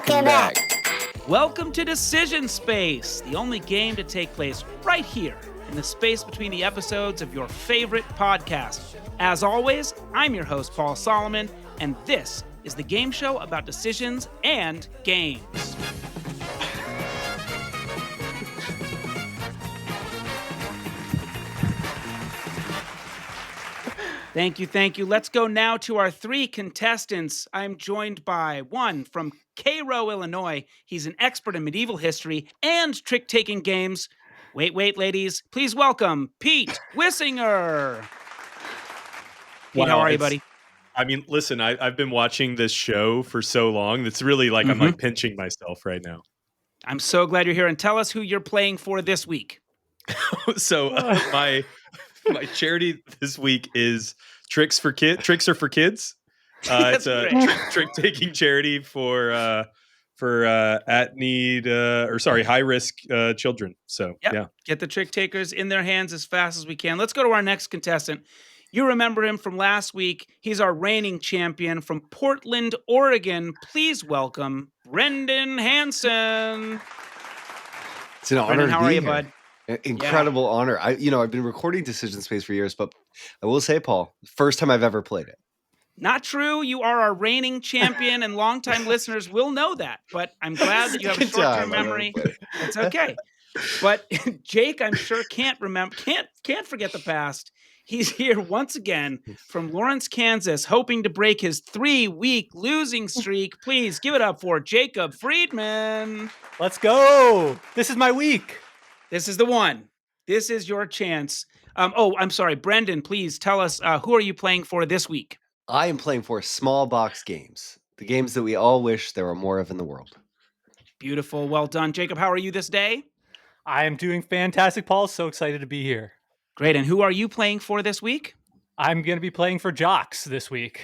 Welcome back. Welcome to Decision Space, the only game to take place right here in the space between the episodes of your favorite podcast. As always, I'm your host, Paul Solomon, and this is the game show about decisions and games. Thank you. Let's go now to our three contestants. I'm joined by one from Cairo, Illinois. He's an expert in medieval history and trick-taking games. Wait, ladies. Please welcome Pete Wissinger. Pete, how are you, buddy? I mean, listen, I've been watching this show for so long. It's really like I'm like pinching myself right now. I'm so glad you're here. And tell us who you're playing for this week. So my charity this week is Tricks are for Kids. It's a trick-taking charity for high-risk children. So, yeah. Get the trick takers in their hands as fast as we can. Let's go to our next contestant. You remember him from last week. He's our reigning champion from Portland, Oregon. Please welcome Brendan Hansen. It's an honor. Brendan, how are you, bud? Incredible honor. I've been recording Decision Space for years, but I will say, Paul, first time I've ever played it. Not true. You are our reigning champion, and longtime listeners will know that. But I'm glad that you have a short-term memory. It's okay. But Jake, I'm sure can't forget the past. He's here once again from Lawrence, Kansas, hoping to break his 3-week losing streak. Please give it up for Jacob Friedman. Let's go. This is my week. This is the one. This is your chance. I'm sorry. Brendan, please tell us, who are you playing for this week? I am playing for small box games, the games that we all wish there were more of in the world. Beautiful. Well done. Jacob, how are you this day? I am doing fantastic, Paul. So excited to be here. Great. And who are you playing for this week? I'm going to be playing for Jocks this week.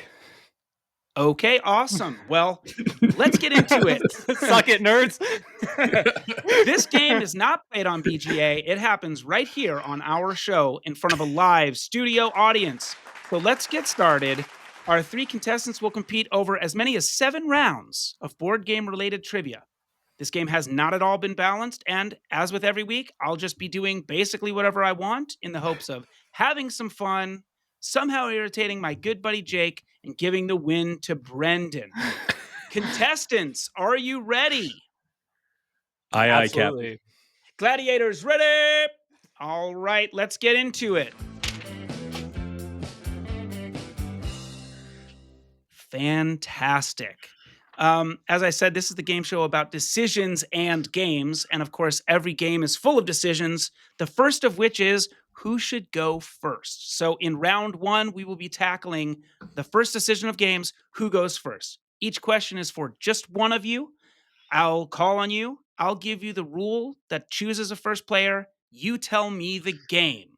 Okay, awesome. Well, let's get into it. Suck it, nerds. This game is not played on BGA. It happens right here on our show in front of a live studio audience. So let's get started. Our three contestants will compete over as many as 7 rounds of board game-related trivia. This game has not at all been balanced, and as with every week, I'll just be doing basically whatever I want in the hopes of having some fun, somehow irritating my good buddy Jake, and giving the win to Brendan. Contestants, are you ready? Aye, Captain. Gladiators, ready? All right, let's get into it. Fantastic. As I said, this is the game show about decisions and games. And of course, every game is full of decisions. The first of which is who should go first. So in round 1, we will be tackling the first decision of games, who goes first. Each question is for just one of you. I'll call on you. I'll give you the rule that chooses a first player. You tell me the game.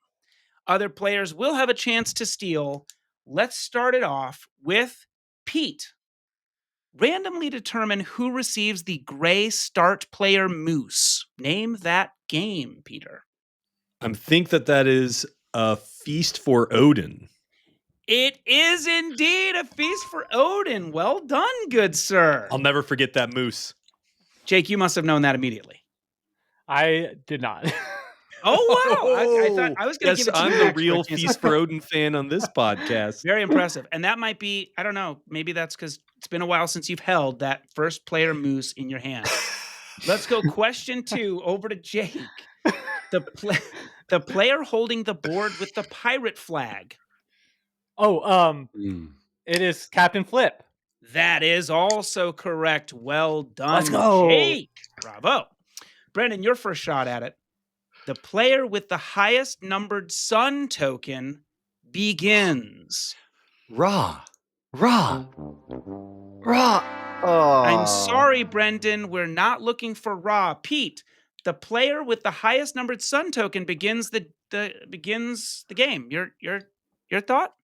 Other players will have a chance to steal. Let's start it off with Pete. Randomly determine who receives the gray start player moose. Name that game, Peter. I think that is a Feast for Odin. It is indeed a Feast for Odin. Well done, good sir. I'll never forget that moose. Jake, you must have known that immediately. I did not. Oh, wow. I thought I was going to give it to you. I'm the real Feast for Odin fan on this podcast. Very impressive. And that might be, I don't know, maybe that's because it's been a while since you've held that first player moose in your hand. Let's go question 2 over to Jake. The player holding the board with the pirate flag. It is Captain Flip. That is also correct. Well done, Let's go. Jake. Bravo. Brendan, your first shot at it. The player with the highest numbered sun token begins. Raw. Oh. I'm sorry, Brendan. We're not looking for Ra. Pete, the player with the highest numbered sun token begins the game. Your thought?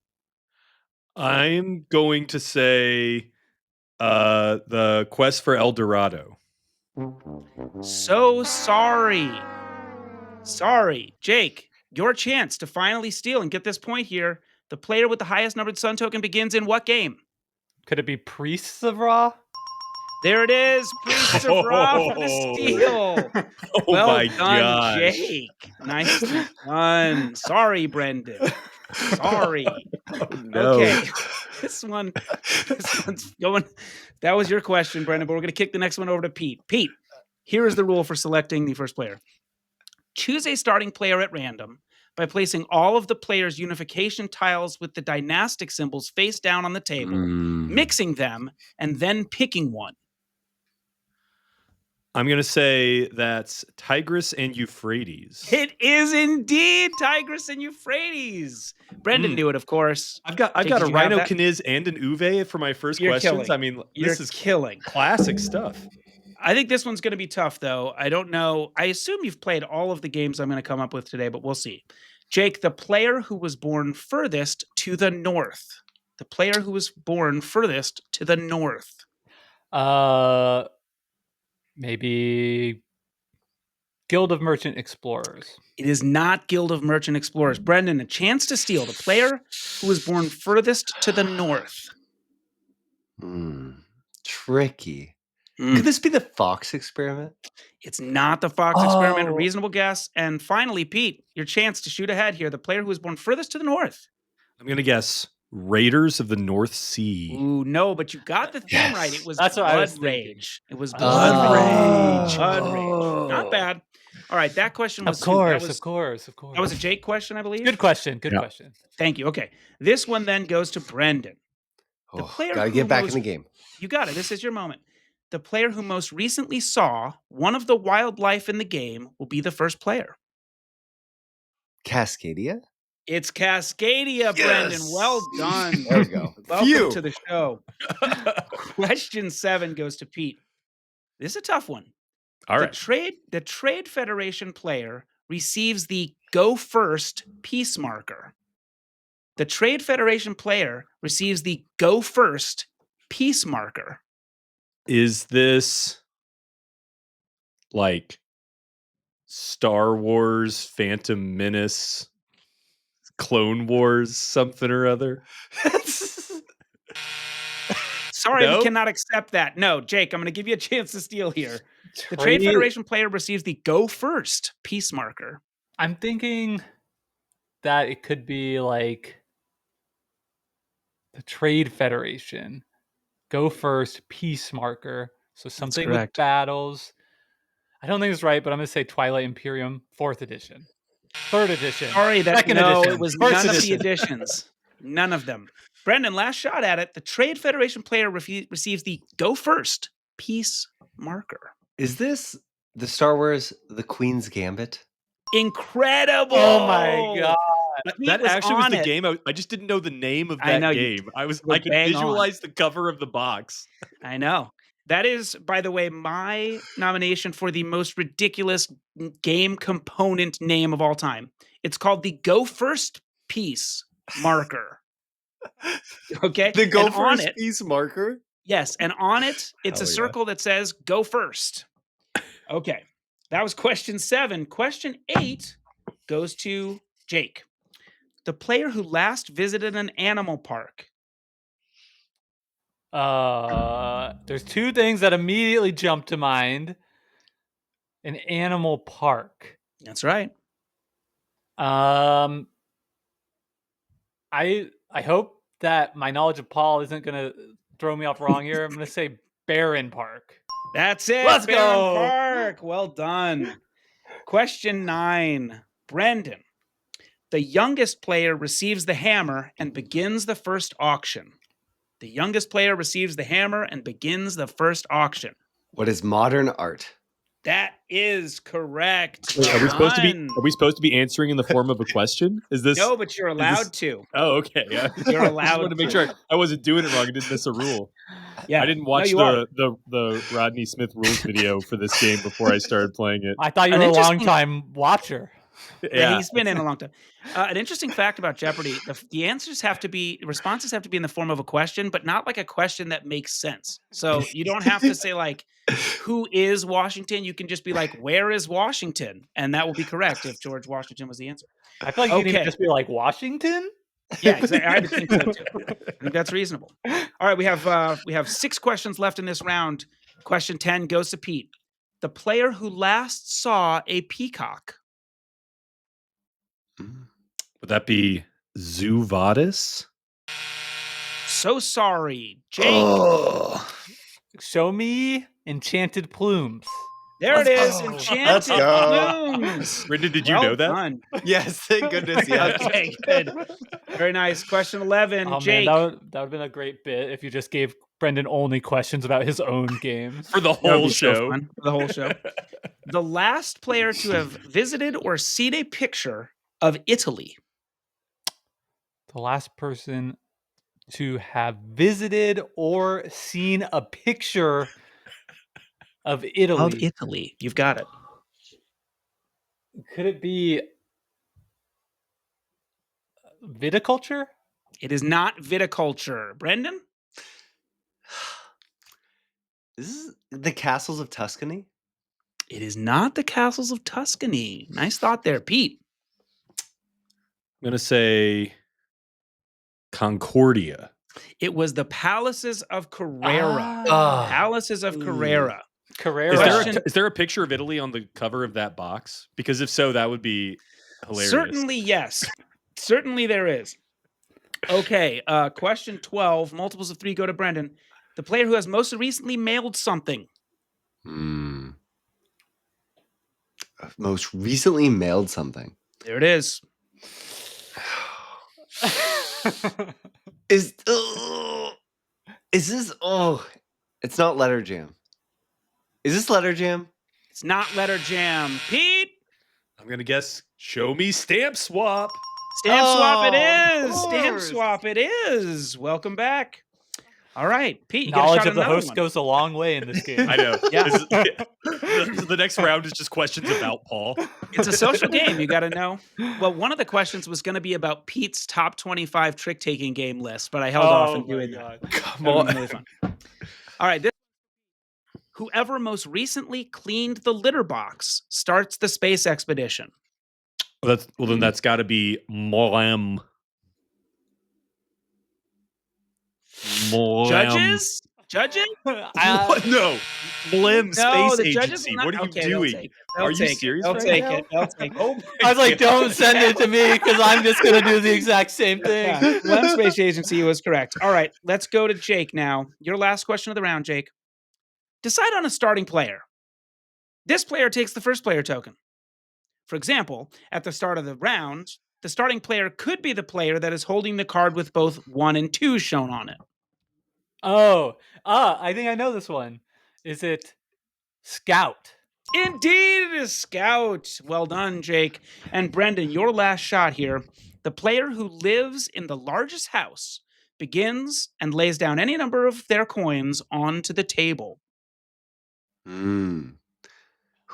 I'm going to say the Quest for El Dorado. So sorry. Sorry. Jake, your chance to finally steal and get this point here. The player with the highest numbered sun token begins in what game? Could it be Priests of Ra? There it is. Priests of Ra for the steal. Oh Well my done, gosh. Jake. Nicely done. Sorry, Brendan. Sorry. No. Okay. This one's going. That was your question, Brendan, but we're going to kick the next one over to Pete. Pete, here is the rule for selecting the first player. Choose a starting player at random by placing all of the player's unification tiles with the dynastic symbols face down on the table, mixing them, and then picking one. I'm going to say that's Tigris and Euphrates. It is indeed Tigris and Euphrates. Brendan knew it, of course. I've got Jake, a did you have Rhino that? Kniz and an Uve for my first You're questions. killing. I mean, You're this is killing. classic stuff. I think this one's going to be tough, though. I don't know. I assume you've played all of the games I'm going to come up with today, but we'll see. Jake, the player who was born furthest to the north. The player who was born furthest to the north. Maybe Guild of Merchant Explorers. It is not Guild of Merchant Explorers. Brendan, a chance to steal. The player who was born furthest to the north. Tricky. Could this be the Fox experiment? It's not the Fox experiment. A reasonable guess. And finally, Pete, your chance to shoot ahead here. The player who was born furthest to the north. I'm going to guess Raiders of the North Sea. Ooh, no, but you got the theme right. It was That's what I was Blood thinking. Rage. It was Blood Rage. Oh. Blood Rage. Not bad. All right, that question was Of course. That was a Jake question, I believe. Good question. Good Yeah. question. Thank you. Okay, this one then goes to Brendan. The player Gotta who get back in most- the game. You got it. This is your moment. The player who most recently saw one of the wildlife in the game will be the first player. Cascadia? It's Cascadia, Brendan. Well done. There we go. Welcome Phew. to the show. Question 7 goes to Pete. This is a tough one. All right. The Trade Federation player receives the Go First peace marker. The Trade Federation player receives the Go First peace marker. Is this like Star Wars, Phantom Menace, Clone Wars, something or other? Sorry, No? we cannot accept that. No, Jake, I'm going to give you a chance to steal here. The Trade Federation player receives the Go First peace marker. I'm thinking that it could be like the Trade Federation. Go First peace marker. So something with correct. battles. I don't think it's right, but I'm going to say Twilight Imperium 4th edition. 3rd edition. Sorry, Second no, edition. it was First none of the edition. editions. None of them. Brendan, last shot at it. The Trade Federation player receives the Go First peace marker. Is this the Star Wars The Queen's Gambit? Incredible! Oh my god. That was actually was on the it. game. I just didn't know the name of I that know, game. I were could bang on. visualize the cover of the box. I know. That is, by the way, my nomination for the most ridiculous game component name of all time. It's called the Go First Peace marker. Okay? The Go And on First it, piece marker? yes, and on it, it's a Hell yeah. circle that says Go First. Okay. That was question 7. Question 8 goes to Jake. The player who last visited an animal park. There's 2 things that immediately jump to mind. An animal park. That's right. I hope that my knowledge of Paul isn't going to throw me off wrong here. I'm going to say Barren Park. That's it. Let's Barren go. Park. Well done. Question 9. Brendan. The youngest player receives the hammer and begins the first auction. The youngest player receives the hammer and begins the first auction. What is modern art? That is correct. Wait, are we supposed to be? Done. Are we supposed to be answering in the form of a question? Is this? No, but you're allowed to. Oh, okay. Yeah. You're I just allowed wanted to make to. sure I wasn't doing it wrong. I didn't miss a rule. Yeah, I didn't No, watch you are. the Rodney Smith rules video for this game before I started playing it. I thought you An were a interesting- long-time watcher. Yeah, he's been in a long time. An interesting fact about Jeopardy: the answers have to be, responses have to be in the form of a question, but not like a question that makes sense. So you don't have to say like, "Who is Washington?" You can just be like, "Where is Washington?" and that will be correct if George Washington was the answer. I feel like you need Okay. to just be like Washington. Yeah, exactly. I would think so too. I think that's reasonable. All right, we have 6 questions left in this round. Question 10 goes to Pete. The player who last saw a peacock. Would that be Zuvadis? So sorry, Jake. Oh, Show me enchanted plumes. There it is, go. enchanted Let's go. plumes. Brendan, did you Well know that? done. yes, thank goodness. Yes. Okay, good. Very nice. Question 11, Oh Jake. man, that would have been a great bit if you just gave Brendan only questions about his own games. For the That would whole be so show. fun, for the whole show. The last player to have visited or seen a picture of Italy. The last person to have visited or seen a picture of Italy. Of Italy. You've got it. Could it be viticulture? It is not viticulture. Brendan? This is the castles of Tuscany. It is not the castles of Tuscany. Nice thought there, Pete. I'm going to say Concordia. It was the palaces of Carrara. Ah. Palaces of Carrara. Carrera. Is there a picture of Italy on the cover of that box? Because if so, that would be hilarious. Certainly, yes. Certainly there is. Okay, question 12. Multiples of 3 go to Brendan. The player who has most recently mailed something. Most recently mailed something. There it is. Is this? Oh, it's not letter jam. Is this letter jam? It's not letter jam. Pete? I'm going to guess show me stamp swap. Stamp swap it of is. Stamp course. swap it is. Welcome back. All right, Pete, you Knowledge got a shot of the at another host one. goes a long way in this game. I know. Yeah. The next round is just questions about Paul. It's a social game. You got to know. Well, one of the questions was going to be about Pete's top 25 trick-taking game list, but I held off on doing that. Come That would've on. been really fun. All right. Whoever most recently cleaned the litter box starts the space expedition. Well, then that's got to be Molem. Judges? Judges? What? No. Molem No, Space the judges Agency. will not. What are you Okay, they'll doing? take it. They'll Are you take it. serious They'll right take now? it. They'll take it. Oh, I was like, don't send it to me because I'm just going to do the exact same thing. yeah. Lem Space Agency was correct. All right, let's go to Jake now. Your last question of the round, Jake. Decide on a starting player. This player takes the first player token. For example, at the start of the round, the starting player could be the player that is holding the card with both 1 and 2 shown on it. I think I know this one. Is it Scout? Indeed, it is Scout. Well done, Jake. And Brendan, your last shot here. The player who lives in the largest house begins and lays down any number of their coins onto the table. Who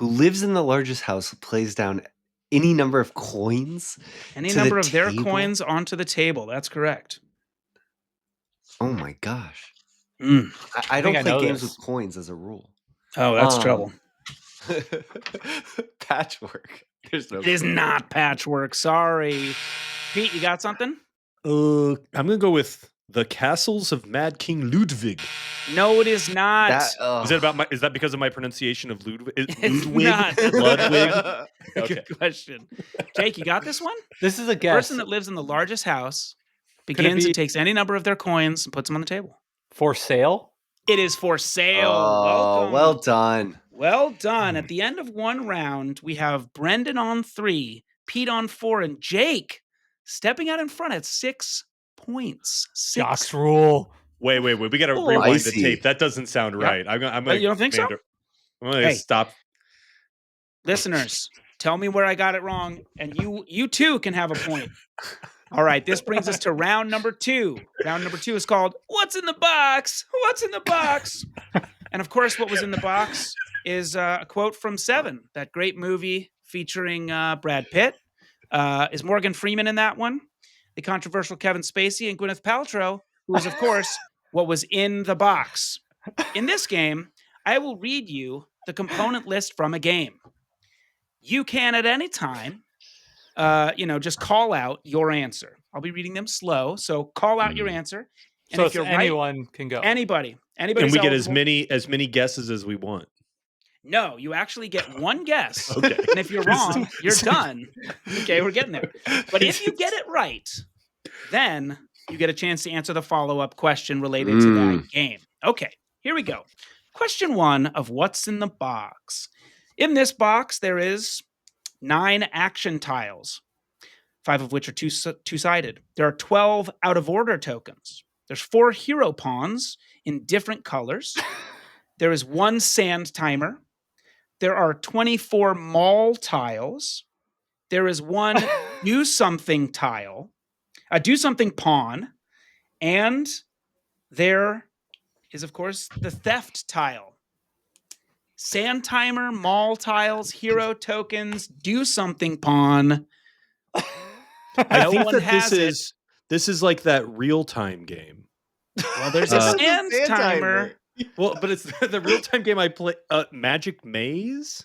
lives in the largest house plays down any number of coins? Any To the number of their table? coins onto the table. That's correct. Oh my gosh. Mm. I don't think I play know games this. with coins as a rule. Oh, that's Um, trouble. Patchwork. There's no It is not patchwork. Sorry. Pete, you got something? I'm going to go with the Castles of Mad King Ludwig. No, it is not. Is that about is that because of my pronunciation of Ludwig? It's Ludwig? not. Ludwig? Okay. Good question. Jake, you got this one? This is a The guess. person that lives in the largest house it begins be- and takes any number of their coins and puts them on the table. For sale? It is for sale. Oh, Welcome. well done. Well done. At the end of one round, we have Brendan on 3, Pete on 4, and Jake stepping out in front at 6 points. 6. Jocks rule. Wait. We got to Oh, rewind the spicy. tape. That doesn't sound Yeah. right. I'm gonna You don't think so? I'm going to Hey. stop. Listeners, tell me where I got it wrong, and you too can have a point. All right, this brings us to round number 2. Round number 2 is called What's in the Box? What's in the Box? And of course, what was in the box is a quote from Seven, that great movie featuring Brad Pitt. Is Morgan Freeman in that one? The controversial Kevin Spacey and Gwyneth Paltrow, who is, of course, what was in the box. In this game, I will read you the component list from a game. You can at any time, just call out your answer. I'll be reading them slow, so call out your answer. And So if you're right, anyone can go. anybody. Anybody's And we get as eligible. many guesses as we want. No, you actually get one guess. Okay. And if you're wrong, you're done. Okay, we're getting there. But if you get it right, then you get a chance to answer the follow-up question related to that game. Okay, here we go. Question 1 of what's in the box. In this box, there is 9 action tiles, 5 of which are two-sided. There are 12 out-of-order tokens. There's 4 hero pawns in different colors. There is 1 sand timer. There are 24 mall tiles. There is 1 do something tile, a do something pawn, and there is, of course, the theft tile. Sand timer, mall tiles, hero tokens, do something pawn. I think that this is like that real-time game. Well, there's a sand timer. Well, but it's the real-time game I play. Magic Maze?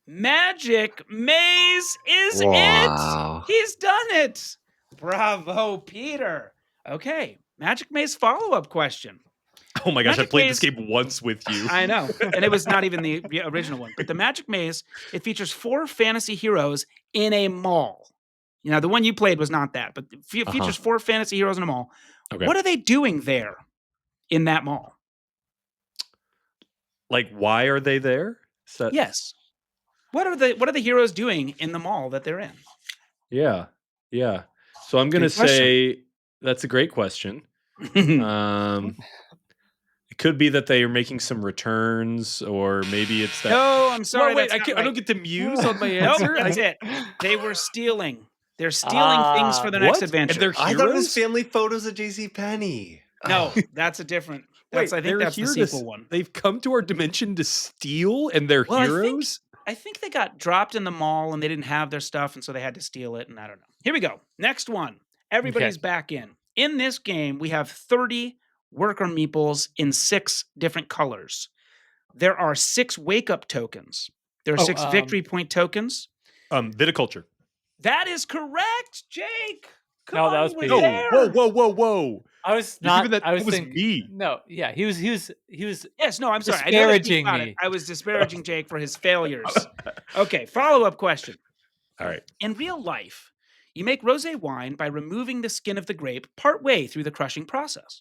Magic Maze is Wow. it. He's done it. Bravo, Peter. Okay, Magic Maze follow-up question. Oh my gosh, Magic I played Maze- this game once with you. I know, and it was not even the original one. But the Magic Maze, it features 4 fantasy heroes in a mall. You know, the one you played was not that, but it features 4 fantasy heroes in a mall. Okay. What are they doing there in that mall? Like, why are they there? Yes. What are the heroes doing in the mall that they're in? Yeah. So I'm gonna say that's a great question. It could be that they are making some returns, or maybe it's that. No, I'm sorry. Wait, that's not I don't right. get to muse on my answer. Nope, that's it. They were stealing. They're stealing things for the next adventure. And they're I thought it was heroes? family photos of JCPenney. No, that's a different. That's, I think that's the sequel one. They've come to our dimension to steal, and they're heroes. I think they got dropped in the mall and they didn't have their stuff, and so they had to steal it. And I don't know. Here we go. Next one. Everybody's back in. In this game, we have 30 worker meeples in 6 different colors. There are 6 wake-up tokens. There are 6 victory point tokens. Viticulture. That is correct, Jake. No, that was Peter. Whoa. I was not. That I was was thinking. me. No, yeah, he was. Yes, no, I'm sorry. Disparaging me. I was disparaging Jake for his failures. Okay, follow-up question. All right. In real life, you make rosé wine by removing the skin of the grape partway through the crushing process.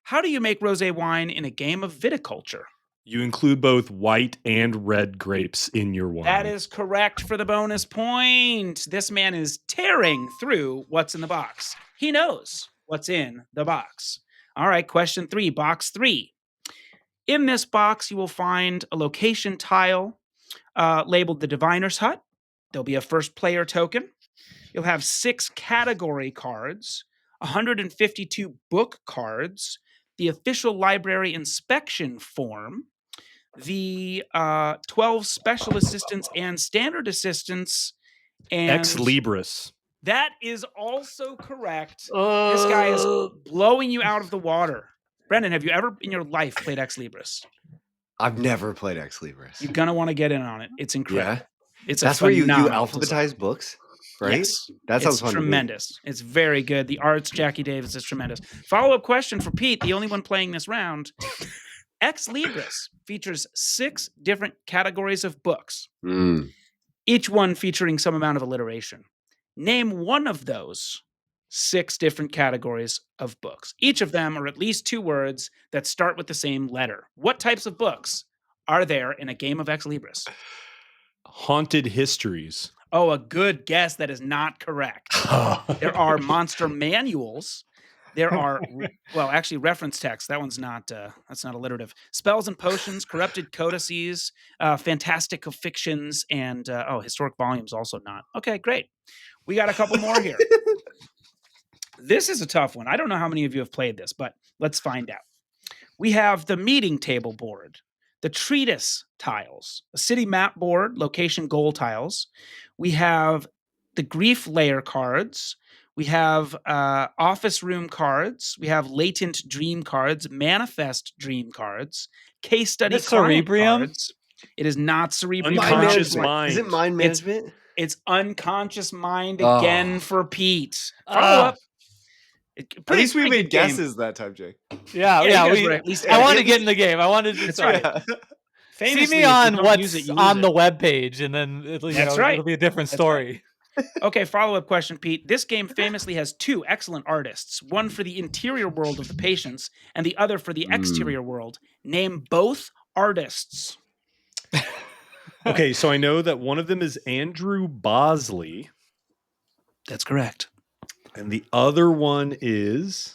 How do you make rosé wine in a game of viticulture? You include both white and red grapes in your wine. That is correct for the bonus point. This man is tearing through what's in the box. He knows what's in the box. All right, question 3, box 3. In this box, you will find a location tile labeled the Diviner's Hut. There'll be a first player token. You'll have 6 category cards, 152 book cards, the official library inspection form, the 12 special assistants and standard assistants, and Ex Libris. that is also correct. This guy is blowing you out of the water. Brendan, have you ever in your life played Ex Libris? I've never played Ex Libris. You're gonna want to get in on it. It's incredible. Yeah, That's where you alphabetize books, right? Yes. That sounds it's tremendous. It's very good. The arts, Jackie Davis, is tremendous. Follow-up question for Pete, the only one playing this round. Ex Libris features 6 different categories of books, each one featuring some amount of alliteration. Name one of those 6 different categories of books. Each of them are at least 2 words that start with the same letter. What types of books are there in a game of Ex Libris? Haunted histories. Oh, a good guess. That is not correct. There are monster manuals. There are, well, actually, reference text. That one's not. That's not alliterative. Spells and potions, corrupted codices, fantastical fictions, and historic volumes. Also not. Okay, great. We got a couple more here. This is a tough one. I don't know how many of you have played this, but let's find out. We have the meeting table board, the treatise tiles, a city map board, location goal tiles. We have the grief layer cards. We have office room cards. We have latent dream cards, manifest dream cards, case study Cerebrium cards. It is not Cerebrium. Unconscious mind. Is it mind management? It's unconscious mind again for Pete. Follow up. At least we pretty made good game. guesses that time, Jake. Yeah. you guys were at least I wanted to at get in the game. I wanted to That's decide. right. Yeah. See Famously, me if you on don't what's use it, you lose on it. the webpage, and then it'll be a different That's right. story. Okay, follow-up question, Pete. This game famously has two excellent artists, one for the interior world of the patients and the other for the exterior world. Name both artists. Okay, so I know that one of them is Andrew Bosley, That's correct. and the other one is.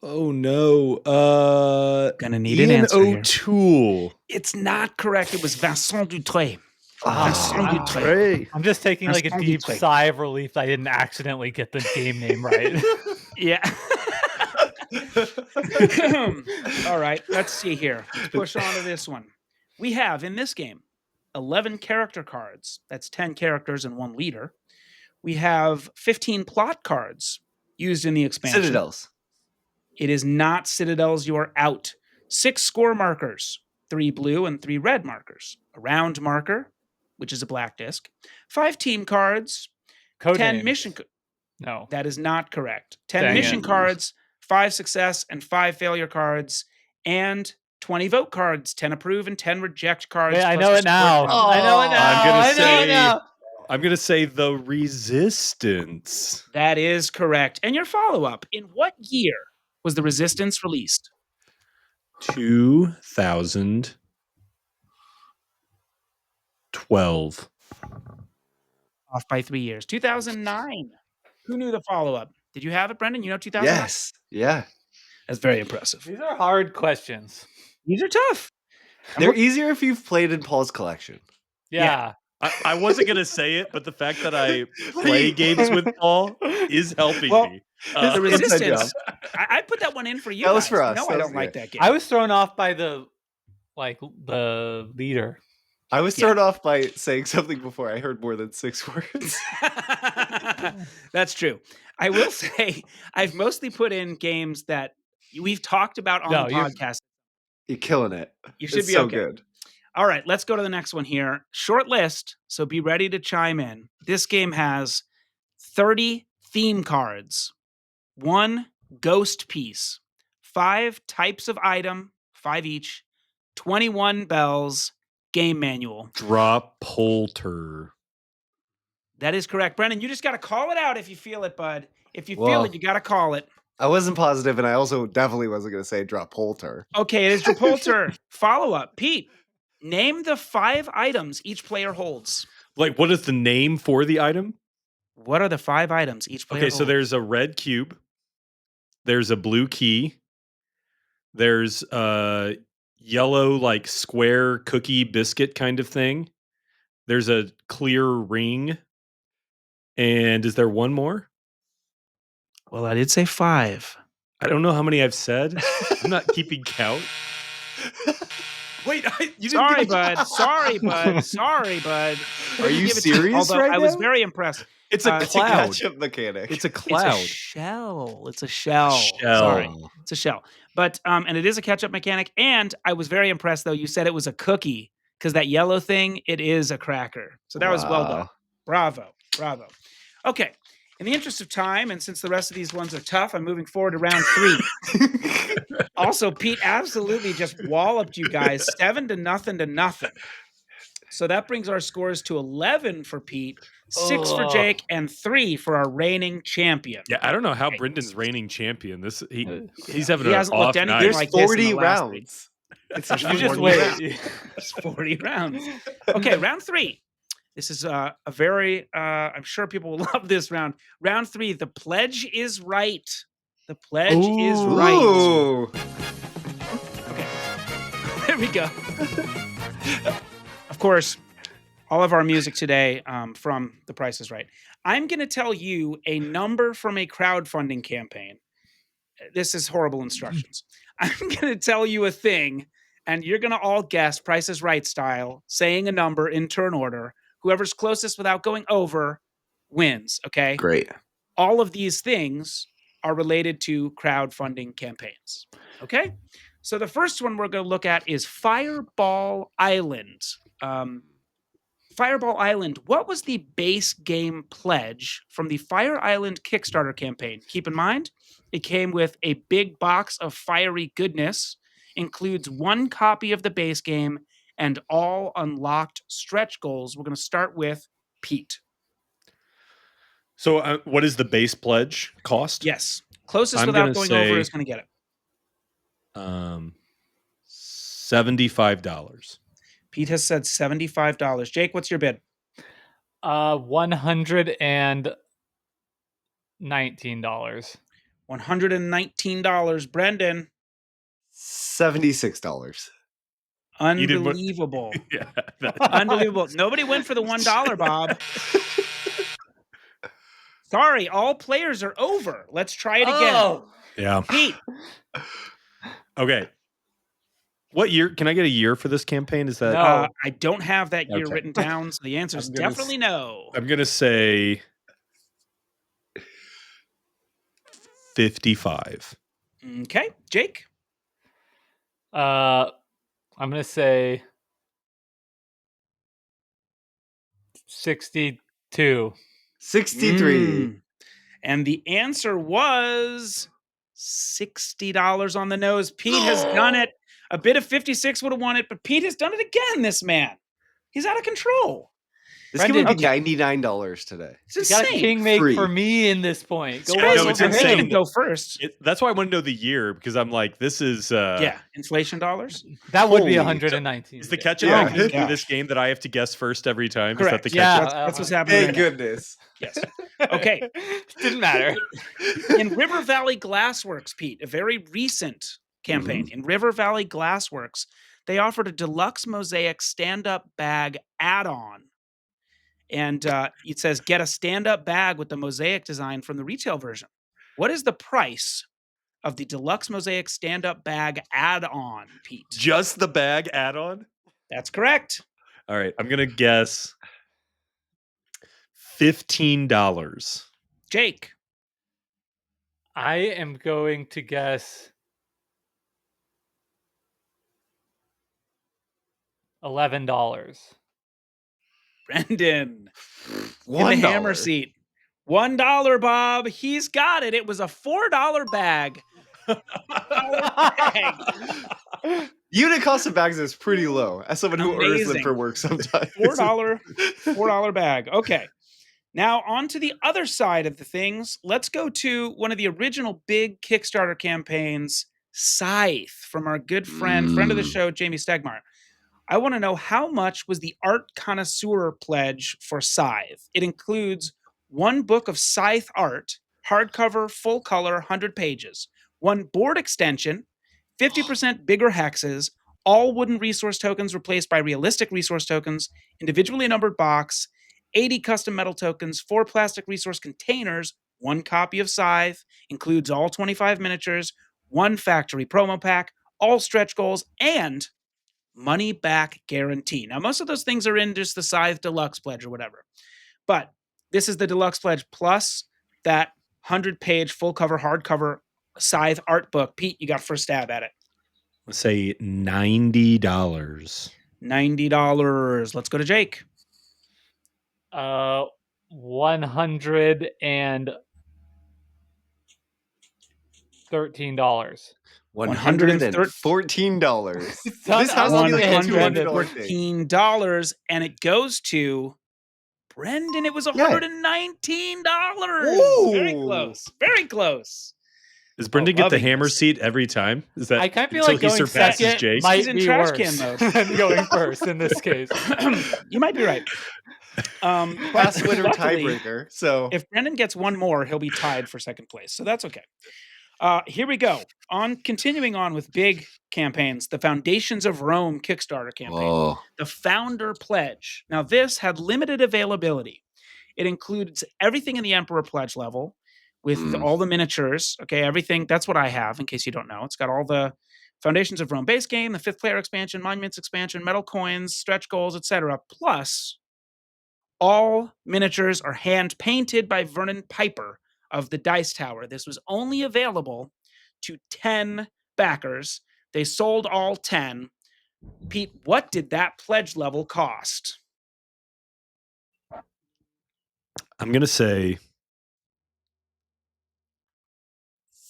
Oh no! Gonna need an Ian answer here. O'Toole. It's not correct. It was Vincent Dutré. I'm just taking like a Vincent deep Dutré. sigh of relief that I didn't accidentally get the game name right. Yeah. All right, let's see here. Let's push on to this one. We have in this game 11 character cards. That's 10 characters and 1 leader. We have 15 plot cards used in the expansion. Citadels. It is not Citadels. You are out. 6 score markers, 3 blue and 3 red markers. A round marker, which is a black disc. 5 team cards. Code 10 names. mission. No. That is not correct. 10 Dang mission it. cards, 5 success and 5 failure cards, and 20 vote cards, 10 approve and 10 reject cards. Wait, I plus know a it now. score button. I know it now. I'm gonna I know it say- now. I'm gonna say the Resistance. That is correct. And your follow-up, in what year was the Resistance released? 2012. Off by 3 years. 2009. Who knew the follow-up? Did you have it, Brendan? You know 2000? Yes. Yeah. That's very impressive. These are hard questions. These are tough. They're easier if you've played in Paul's collection. Yeah. I wasn't gonna say it, but the fact that I play games with Paul is helping Well, me. The Inside Resistance. I put that one in for you That was guys. for us. No, That I was don't like good. that game. I was thrown off by the leader. I was thrown off by saying something before I heard more than 6 words. That's true. I will say I've mostly put in games that we've talked about on the podcast. You're killing it. You should It's be so okay. good. All right, let's go to the next one here. Short list, so be ready to chime in. This game has 30 theme cards, 1 ghost piece, 5 types of item, 5 each, 21 bells, game manual. Drop Polter. That is correct. Brendan, you just got to call it out if you feel it, bud. If you feel Well- it, you got to call it. I wasn't positive, and I also definitely wasn't going to say drop Polter. Okay, it is Drapolter. Follow-up. Pete, name the 5 items each player holds. Like, what is the name for the item? What are the 5 items each player Okay, holds? so there's a red cube. There's a blue key. There's a yellow, like, square cookie biscuit kind of thing. There's a clear ring. And is there one more? Well, I did say 5. I don't know how many I've said. I'm not keeping count. Wait, you didn't Sorry, give me- bud. Sorry, bud. Sorry, bud. Are you Give it to me. serious Although right I was now? very impressed. It's a It's It's a cloud. catch-up mechanic. It's a It's cloud. a shell. It's a shell. Shell. Sorry. It's a shell. But and it is a catch-up mechanic. And I was very impressed though. You said it was a cookie because that yellow thing, it is a cracker. So that was well done. Wow. Bravo. Bravo. Okay. In the interest of time, and since the rest of these ones are tough, I'm moving forward to round 3. Also, Pete absolutely just walloped you guys 7-0. So that brings our scores to 11 for Pete, 6 for Oh. Jake, and 3 for our reigning champion. Yeah, I don't know how Okay. Brendan's reigning champion. He's He having an hasn't off looked anything night. There's like this in 40 the last 3. rounds. It's You just 40 wait. rounds. It's 40 rounds. Okay, round 3. This is a very, I'm sure people will love this round. Round 3, the pledge is right. The pledge is right. Ooh. Okay, there we go. Of course, all of our music today from The Price is Right. I'm going to tell you a number from a crowdfunding campaign. This is horrible instructions. I'm going to tell you a thing, and you're going to all guess Price is Right style, saying a number in turn order. Whoever's closest without going over wins, okay? Great. All of these things are related to crowdfunding campaigns, okay? So the first one we're going to look at is Fireball Island. Fireball Island, what was the base game pledge from the Fire Island Kickstarter campaign? Keep in mind, it came with a big box of fiery goodness, includes 1 copy of the base game, and all unlocked stretch goals. We're going to start with Pete. So, what is the base pledge cost? Yes. Closest I'm without gonna going say- over is going to get it. $75. Pete has said $75. Jake, what's your bid? $119. $119. Brendan. $76. You did what- Unbelievable. Yeah. Unbelievable. Nobody went for the $1, Bob. Sorry, all players are over. Let's try it again. Oh. Yeah. Pete. Okay. What year? Can I get a year for this campaign? Is that No. I don't have that year Okay. written down, so the answer is I'm gonna definitely no. I'm gonna say 55. Okay, Jake. I'm gonna say 62. 63. And the answer was $60 on the nose. Pete has done it. A bid of 56 would have won it, but Pete has done it again, this man. He's out of control. This game would be Brendan, $99 today. It's You got a insane. king make Free. for me in this point. Go I Guys, know, over it's I'm him. making insane. him go first. That's why I want to know the year, because I'm like, this is Yeah, inflation dollars. That would be Holy- 119. is the catch Yeah. up in Gosh. this game that I have to guess first every time? Correct. Is that the Yeah. catch up? That's what's happening Thank right now. goodness. Yes. Okay. Didn't matter. In River Valley Glassworks, Pete, a very recent campaign, in River Valley Glassworks, they offered a deluxe mosaic stand-up bag add-on. And it says, get a stand-up bag with the mosaic design from the retail version. What is the price of the deluxe mosaic stand-up bag add-on, Pete? Just the bag add-on? That's correct. All right, I'm gonna guess $15. Jake. I am going to guess $11. Brendan. In the $1. hammer seat. $1, Bob. He's got it. It was a $4 bag. Unit cost of bags is pretty low. As someone who orders them Amazing. for work sometimes. $4 bag. Okay. Now on to the other side of the things. Let's go to one of the original big Kickstarter campaigns, Scythe, from our good friend of the show, Jamie Stegmaier. I want to know, how much was the art connoisseur pledge for Scythe? It includes 1 book of Scythe art, hardcover, full color, 100 pages, 1 board extension, 50% bigger hexes, all wooden resource tokens replaced by realistic resource tokens, individually numbered box, 80 custom metal tokens, 4 plastic resource containers, 1 copy of Scythe, includes all 25 miniatures, 1 factory promo pack, all stretch goals, and money back guarantee. Now, most of those things are in just the Scythe Deluxe Pledge or whatever. But this is the Deluxe Pledge plus that 100-page full cover, hardcover Scythe art book. Pete, you got first stab at it. Let's say $90. $90. Let's go to Jake. $114. $114. Son This has of to be like a a $200 thing. $114, and it goes to Brendan. It was $119. Very Ooh. close. Very close. Does Brendan get the loving hammer this. seat every time? Is that I kind of feel until like he going surpasses second Jake? might He's in be trash worse can mode. than going first in this case. You might be right. Last winner luckily, tiebreaker. So if Brendan gets 1 more, he'll be tied for second place. So that's okay. Here we go. Continuing on with big campaigns, the Foundations of Rome Kickstarter campaign. The Founder Pledge. Now, this had limited availability. It includes everything in the Emperor Pledge level with all the miniatures. Okay, everything. That's what I have, in case you don't know. It's got all the Foundations of Rome base game, the 5th player expansion, Monuments expansion, metal coins, stretch goals, etc. Plus, all miniatures are hand painted by Vernon Piper of the Dice Tower. This was only available to 10 backers. They sold all 10. Pete, what did that pledge level cost? I'm going to say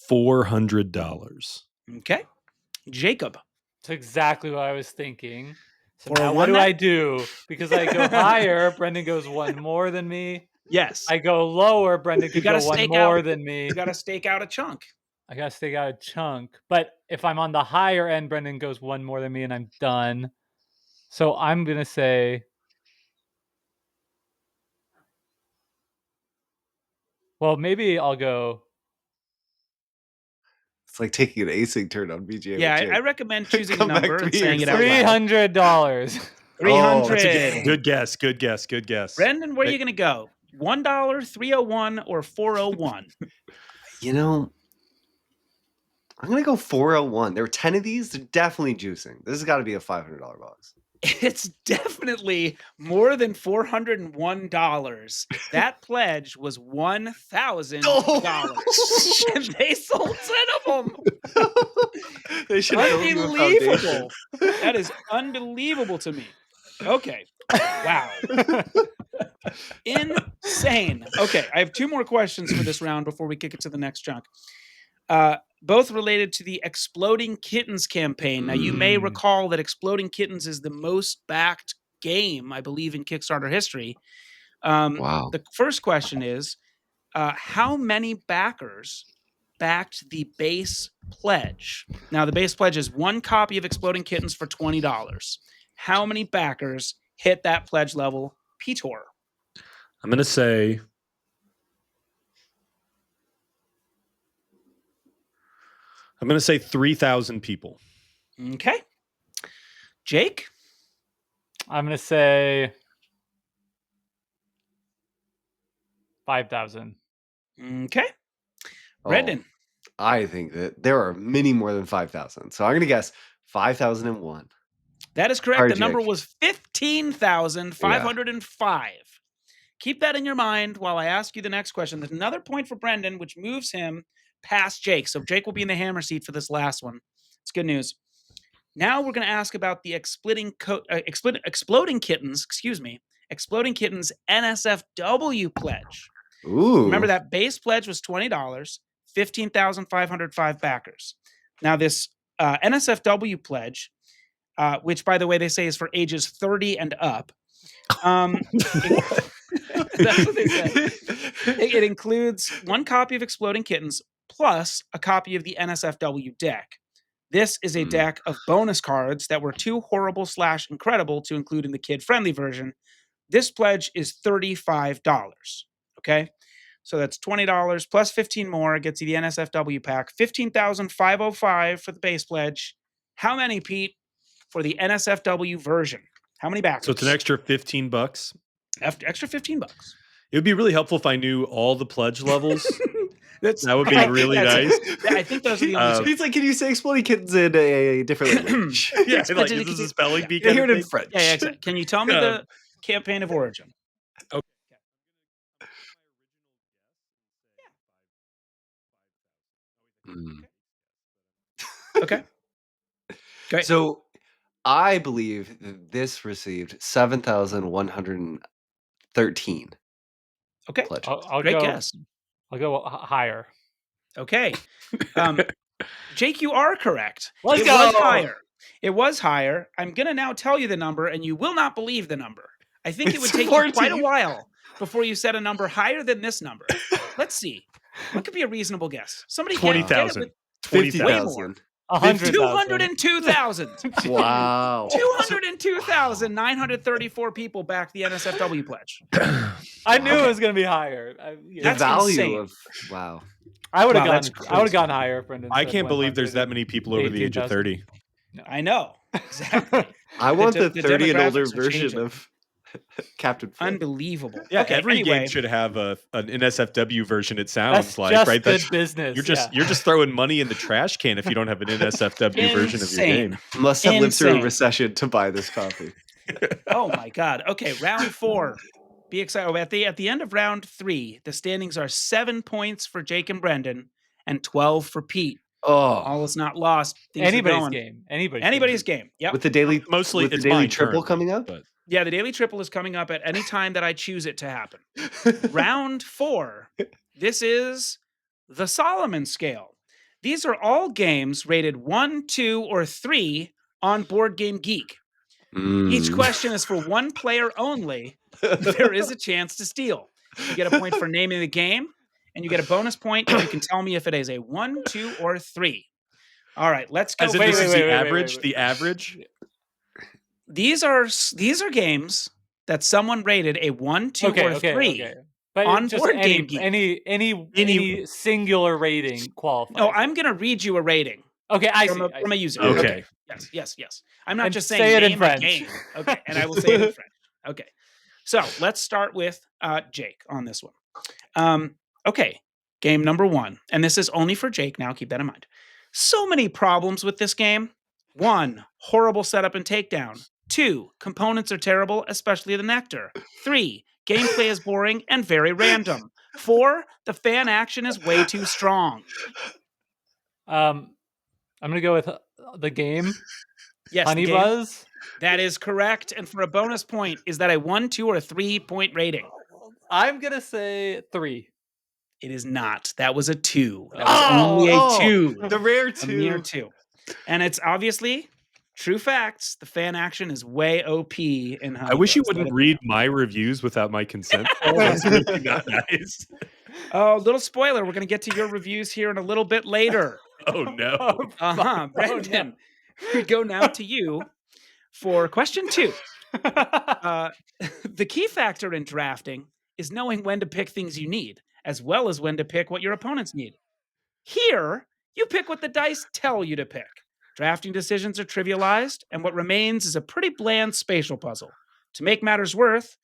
$400. Okay. Jacob. That's exactly what I was thinking. So For a now one what do that- I do? Because I go higher, Brendan goes one more than me. Yes. I go lower, Brendan You could gotta go one stake more out- than me. You got to stake out a chunk. I gotta stake out a chunk. But if I'm on the higher end, Brendan goes one more than me and I'm done. So I'm gonna say, well, maybe I'll go. It's like taking an acing turn on BGA. Yeah, with I Jake. recommend choosing a Come back number and 3 saying it years out loud. $300. 300. That's a good guess. Good guess. Good guess. Brendan, where are you going to go? $1, $301, or $401? You know, I'm gonna go 401. There were 10 of these. They're definitely juicing. This has got to be a $500 box. It's definitely more than $401. That pledge was $1,000. And they sold 10 of them. They should build you a foundation. Unbelievable. That is unbelievable to me. Okay. Wow. Insane. Okay, I have 2 more questions for this round before we kick it to the next chunk. Both related to the Exploding Kittens campaign. Now, you may recall that Exploding Kittens is the most backed game, I believe, in Kickstarter history. Wow. The first question is, how many backers backed the base pledge? Now, the base pledge is 1 copy of Exploding Kittens for $20. How many backers hit that pledge level, Peter? I'm going to say 3,000 people. Okay. Jake? I'm gonna say 5,000. Okay. Brendan? I think that there are many more than 5,000. So I'm going to guess 5,001. That is correct. Sorry, The number Jake. was 15,505. Keep that in your mind while I ask you the next question. There's another point for Brendan, which moves him past Jake. So Jake will be in the hammer seat for this last one. It's good news. Now we're going to ask about the Exploding Kittens, Exploding Kittens NSFW pledge. Ooh. Remember that base pledge was $20, 15,505 backers. Now this NSFW pledge, which by the way they say is for ages 30 and up. That's what they say. It includes 1 copy of Exploding Kittens plus a copy of the NSFW deck. This is a deck of bonus cards that were too horrible / incredible to include in the kid-friendly version. This pledge is $35. Okay? So that's $20 plus 15 more gets you the NSFW pack. 15,505 for the base pledge. How many, Pete, for the NSFW version? How many backers? So it's an extra $15. Extra $15. It would be really helpful if I knew all the pledge levels. That would be really nice. I think those are the only two. It's like, can you say Exploding Kittens in a different language? Yeah, like, is this a spelling bee I kind hear of it in thing? French. Yeah, exactly. Can you tell me the campaign of origin? Okay. Great. So I believe that this received 7,113 Okay. pledges. I'll Great go. guess. I'll go higher. Okay. Jake, you are correct. Let's It go. was higher. It was higher. I'm going to now tell you the number, and you will not believe the number. I think it would It's take you quite a 14. while before you said a number higher than this number. Let's see. What could be a reasonable guess? Somebody can't get it 20,000. with 20,000. way more. 100,000. 202,000. Wow. 202,934 people backed the NSFW pledge. I knew it was gonna be higher. The That's value insane. of wow. I would have Wow, that's gone. I would have crazy. gone higher, Brendan. I said can't believe there's that 100. many people over the age of 18,000. 30. I know. Exactly. I want the the 30 and older demographics are version changing. of Captain Flip. Unbelievable. Yeah, Okay, every anyway, game should have an NSFW version. It sounds That's like just right. good That's business. you're just throwing money in the trash can if you don't have an NSFW version of your Insane. game. Must have lived through a Insane. recession to buy this copy. Oh my God. Okay, round 4. Be excited. Oh, at the end of round 3, the standings are 7 points for Jake and Brendan and 12 for Pete. Oh, All is not lost. Things are Anybody's going. game. Anybody's game. Yep. with the daily Mostly with the it's daily mine triple currently, coming up. but Yeah, the Daily Triple is coming up at any time that I choose it to happen. Round 4. This is the Soloman Scale. These are all games rated 1, 2, or 3 on Board Game Geek. Each question is for one player only. There is a chance to steal. You get a point for naming the game, and you get a bonus point if you can tell me if it is a 1, 2, or 3. All right, let's go. As if this is the average. The average. These are games that someone rated a 1, 2, or 3. But on just Board Game Geek. any singular rating qualifies. No, I'm going to read you a rating. Okay, I from see. a user. Okay. Yes. I'm not And just saying say it in name French. a game. Okay, and I will say it in French. Okay. So let's start with Jake on this one. Okay, game number 1. And this is only for Jake now. Keep that in mind. So many problems with this game. 1, horrible setup and takedown. 2, components are terrible, especially the nectar. 3, gameplay is boring and very random. 4, the fan action is way too strong. I'm going to go with the game. Yes, Honey the game. Buzz. That is correct. And for a bonus point, is that a 1, 2, or a 3-point rating? I'm going to say 3. It is not. That was a 2. That was only a 2. The rare A 2. mere 2. And it's obviously true facts. The fan action is way OP in Honey I wish you Buzz. wouldn't read my reviews without my consent. That's really not nice. Oh, little spoiler. We're going to get to your reviews here in a little bit later. Oh no. Brendan. We go now to you for question 2. The key factor in drafting is knowing when to pick things you need, as well as when to pick what your opponents need. Here, you pick what the dice tell you to pick. Drafting decisions are trivialized, and what remains is a pretty bland spatial puzzle. To make matters worse,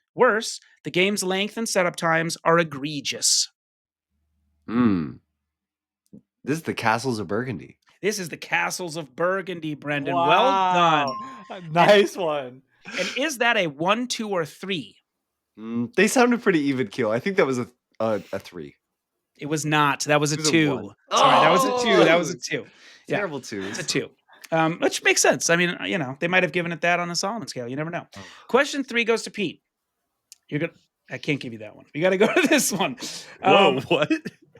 the game's length and setup times are egregious. This is the Castles of Burgundy. This is the Castles of Burgundy, Brendan. Wow. Well done. Nice one. And is that a 1, 2, or 3? They sounded pretty even keel. I think that was a 3. It was not. That was a It was a 2. 1. Sorry, that was a 2. That was a 2. Yeah. Terrible 2. It's a 2. Which makes sense. I mean, they might have given it that on the Soloman Scale. You never know. Question 3 goes to Pete. I can't give you that one. You got to go to this one. Whoa, what?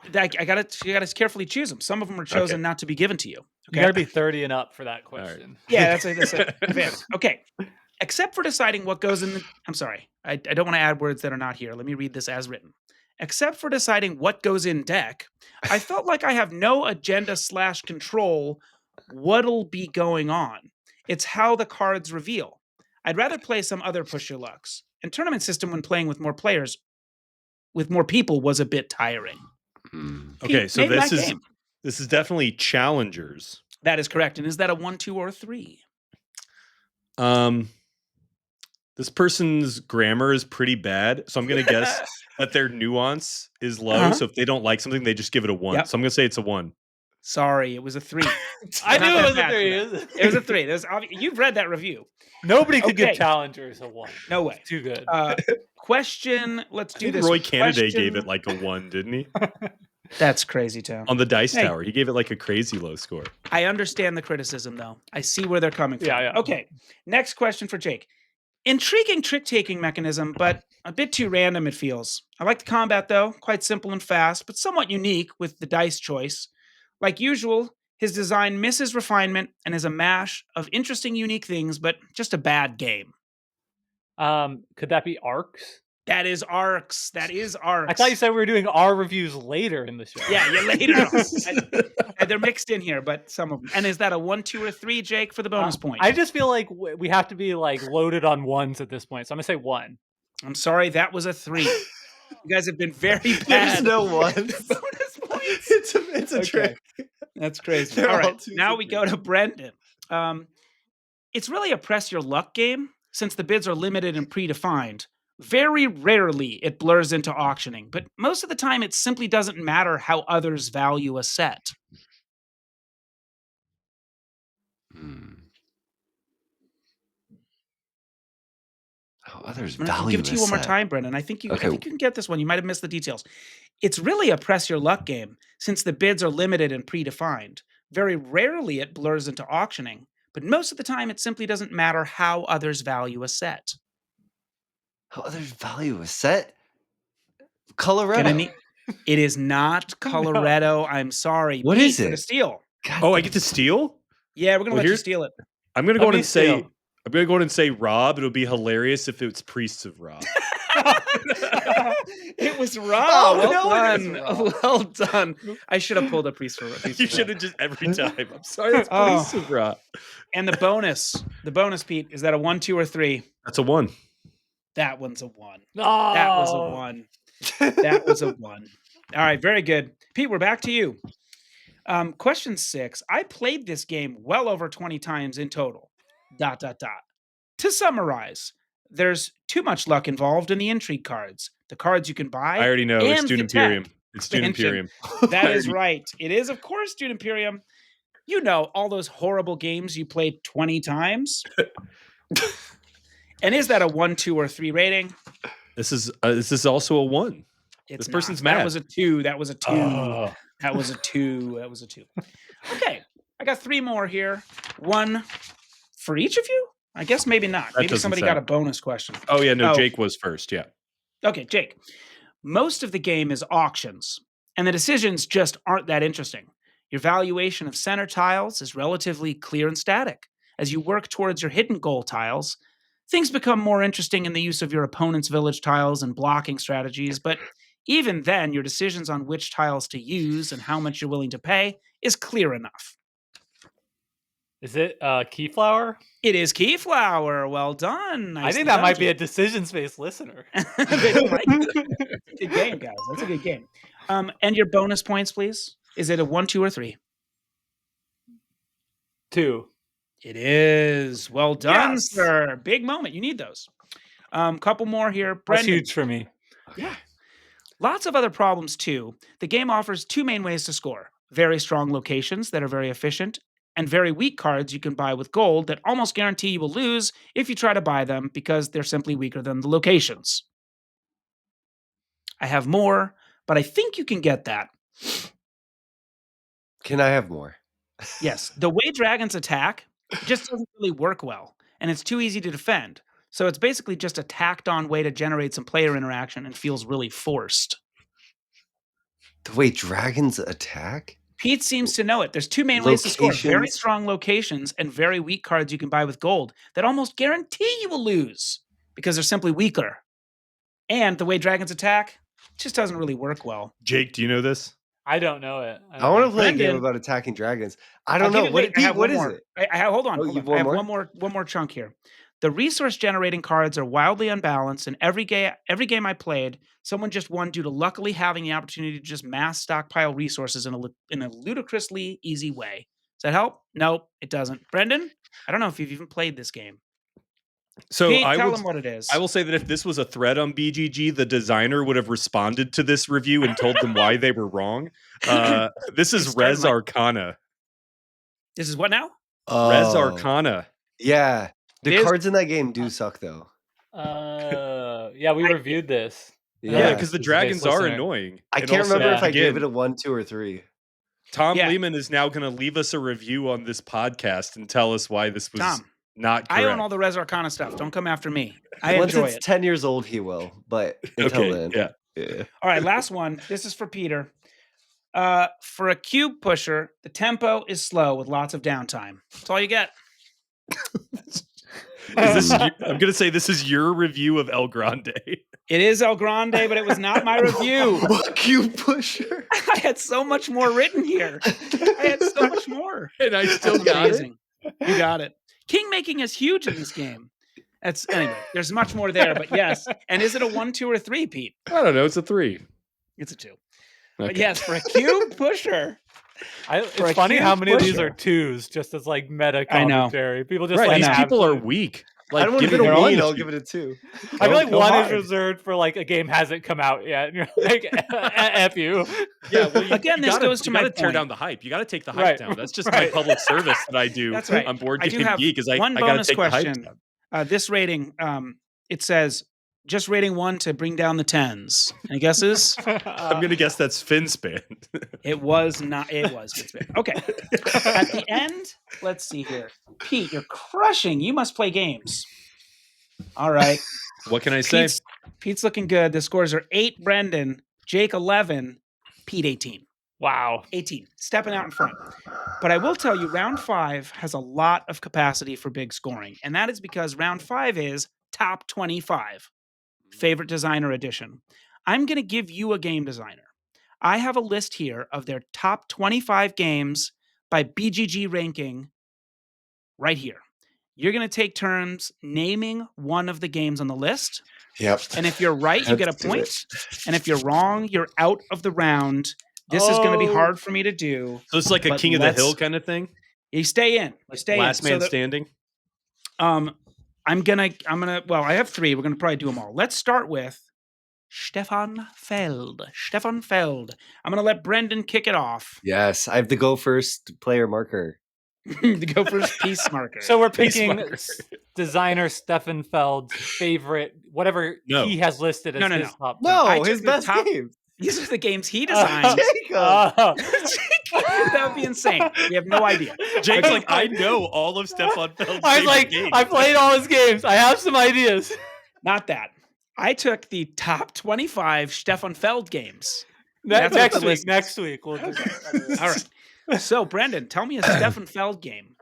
You got to carefully choose them. Some of them are chosen not to be given to you. You got to be 30 and up for that question. Yeah, that's an advantage. Okay. Except for deciding what goes in the... I'm sorry. I don't want to add words that are not here. Let me read this as written. Except for deciding what goes in deck, I felt like I have no agenda/control what'll be going on. It's how the cards reveal. I'd rather play some other push your lucks. And tournament system when playing with more players, with more people, was a bit tiring. Okay, Pete, so name that this game. is definitely challengers. That is correct. And is that a 1, 2, or 3? This person's grammar is pretty bad, so I'm going to guess that their nuance is low. So if they don't like something, they just give it a 1. Yep. So I'm going to say it's a 1. Sorry, it was a 3. I knew Not it was that a bad 3. It was a 3. You've read that review. Nobody could Okay. give challengers a 1. No way. It's too good. Question. Let's do I think this. Roy Canada Question- gave it like a 1, didn't he? That's crazy, Tom. On the dice Hey. tower, he gave it like a crazy low score. I understand the criticism, though. I see where they're coming from. Yeah. Okay. Next question for Jake. Intriguing trick-taking mechanism, but a bit too random, it feels. I like the combat, though. Quite simple and fast, but somewhat unique with the dice choice. Like usual, his design misses refinement and is a mash of interesting, unique things, but just a bad game. Could that be Arcs? That is Arcs. That is Arcs. I thought you said we were doing our reviews later in the show. Yeah, later. They're mixed in here, but some of them. And is that a 1, 2, or 3, Jake, for the bonus point? I just feel like we have to be like loaded on 1s at this point. So I'm gonna say 1. I'm sorry, that was a 3. You guys have been very bad. There's no 1s. Bonus points. It's a Okay. trick. That's crazy. They're All all right, twos now and we go to Brendan. It's really a press your luck game since the bids are limited and predefined. Very rarely it blurs into auctioning, but most of the time it simply doesn't matter how others value a set. How others I'm gonna value give it to a you one more set. time, Brendan. I think you Okay. can get this one. You might have missed the details. It's really a press your luck game since the bids are limited and predefined. Very rarely it blurs into auctioning, but most of the time it simply doesn't matter how others value a set. Oh, there's value. A set. Colorado. It is not Colorado. I'm sorry. What Pete, is you're gonna it? steal. God Oh, I damn get to it. steal? Yeah, we're gonna Well, let you here's- steal it. I'm gonna go Let on me and say steal. I'm gonna go on and say Rob. It'll be hilarious if it's Priests of Rob. It was Rob. Oh, well no, it done. was Rob. Well done. I should have pulled a priest for You should have just every time. I'm sorry, it's Oh. Priests of Rob. And the bonus, Pete, is that a 1, 2, or 3? That's a 1. That one's a 1. Oh, That was a 1. That was a 1. All right, very good. Pete, we're back to you. Question 6. I played this game well over 20 times in total. ... To summarize, there's too much luck involved in the intrigue cards. The cards you can buy. I already know. It's and Dune the Imperium. tech It's Dune expansion. Imperium. That is right. It is, of course, Dune Imperium. You know, all those horrible games you played 20 times. And is that a 1, 2, or 3 rating? This is also a 1. It's This not. person's That mad. was a 2. That was a 2. Oh. That was a 2. That was a 2. Okay, I got 3 more here. 1 for each of you? I guess maybe not. That Maybe doesn't somebody sound- got a bonus question. Oh yeah, no, Oh. Jake was first. Yeah. Okay, Jake. Most of the game is auctions, and the decisions just aren't that interesting. Your valuation of center tiles is relatively clear and static. As you work towards your hidden goal tiles, things become more interesting in the use of your opponent's village tiles and blocking strategies, but even then, your decisions on which tiles to use and how much you're willing to pay is clear enough. Is it Keyflower? It is Keyflower. Well done. I Nicely think that done, might be a Jake. decision-based listener. They don't like it. That's a good game, guys. That's a good game. And your bonus points, please. Is it a 1, 2, or 3? 2. It is. Well done, Yes! sir. Big moment. You need those. Couple more here. That's Brendan. huge for me. Yeah. Lots of other problems, too. The game offers 2 main ways to score. Very strong locations that are very efficient, and very weak cards you can buy with gold that almost guarantee you will lose if you try to buy them because they're simply weaker than the locations. I have more, but I think you can get that. Can I have more? Yes, the way dragons attack just doesn't really work well, and it's too easy to defend. So it's basically just a tacked on way to generate some player interaction and feels really forced. The way dragons attack? Pete seems to know it. There's 2 main ways to score. Very Locations. strong locations and very weak cards you can buy with gold that almost guarantee you will lose because they're simply weaker. And the way dragons attack just doesn't really work well. Jake, do you know this? I don't know it. I want to play a game Brendan. about attacking dragons. I I'll don't give know. it- What, wait, I have what one is more. it? I hold on. Oh, hold you've on. I have one one more chunk here. The resource generating cards are wildly unbalanced, and every game I played, someone just won due to luckily having the opportunity to just mass stockpile resources in a ludicrously easy way. Does that help? Nope, it doesn't. Brendan, I don't know if you've even played this game. So Pete, I tell would them what it is. I will say that if this was a thread on BGG, the designer would have responded to this review and told them why they were wrong. This is It's kind of Res like- Arcana. This is what now? Res Oh, Arcana. Yeah. The This- cards in that game do suck, though. Yeah, we reviewed this. Yeah, Yeah. because the This is dragons based are listener. annoying. I And can't also, remember if I gave again, it a 1, 2, or 3. Tom Yeah. Lehman is now going to leave us a review on this podcast and tell us why this was Tom, not correct. I own all the Res Arcana stuff. Don't come after me. I Once enjoy it's it. 10 years old, he will. But until Okay, then. yeah. Yeah. All right, last one. This is for Peter. For a cube pusher, the tempo is slow with lots of downtime. That's all you get. Is this? I'm going to say this is your review of El Grande. It is El Grande, but it was not my review. What cube pusher? I had so much more written here. I had so much more. And I still That's got it. amazing. You got it. King making is huge in this game. That's anyway. There's much more there, but yes. And is it a 1, 2, or 3, Pete? I don't know. It's a 3. It's a 2. But Okay. yes, for a cube pusher. For a It's funny how cube many of these pusher. are 2s, just as like meta I know. commentary. People just Right, like these know. people are absolute- weak. I Like, don't want to give give it it a one. 1. I'll give it a 2. I feel like Go 1 is hard. reserved for like a game hasn't come out yet. And you're like, F you. Yeah, well, you, Again, you this gotta, goes to you my gotta tear point. down the hype. You got to take the hype Right. down. That's just Right. my public service that I do That's right. on Board I do Game have Geek. Is I one got to bonus take the question. hype down. This rating, it says just rating 1 to bring down the 10s. Any guesses? I'm gonna guess that's Finspan. It was not. It was. Okay. At the end, let's see here. Pete, you're crushing. You must play games. All right. What can I say? Pete's looking good. The scores are 8, Brendan, Jake 11, Pete 18. Wow. 18, stepping out in front. But I will tell you, round 5 has a lot of capacity for big scoring. And that is because round 5 is top 25, favorite designer edition. I'm going to give you a game designer. I have a list here of their top 25 games by BGG ranking right here. You're going to take turns naming one of the games on the list. Yep. And if you're right, you get a Let's do point. it. And if you're wrong, you're out of the round. This is going to be hard for me to do. So it's like a But King of the let's- Hill kind of thing. You stay in. You stay Last in. man standing. I'm gonna. Well, I have 3. We're gonna probably do them all. Let's start with Stefan Feld. Stefan Feld. I'm gonna let Brendan kick it off. Yes, I have the go first player marker. The go first piece marker. So we're Peace picking marker. designer Stefan Feld's favorite, whatever No. he has listed as No. his top. I No, took his the best top- game. These are the games he designed. Jacob. That would be insane. We have no idea. Jake's like, I know all of Stefan Feld's I was favorite like, games. I played all his games. I have some ideas. Not that. I took the top 25 Stefan Feld games. That's what Next the week. list is. Next week. We'll do that. All right. So, Brendan, tell me a Stefan Feld game.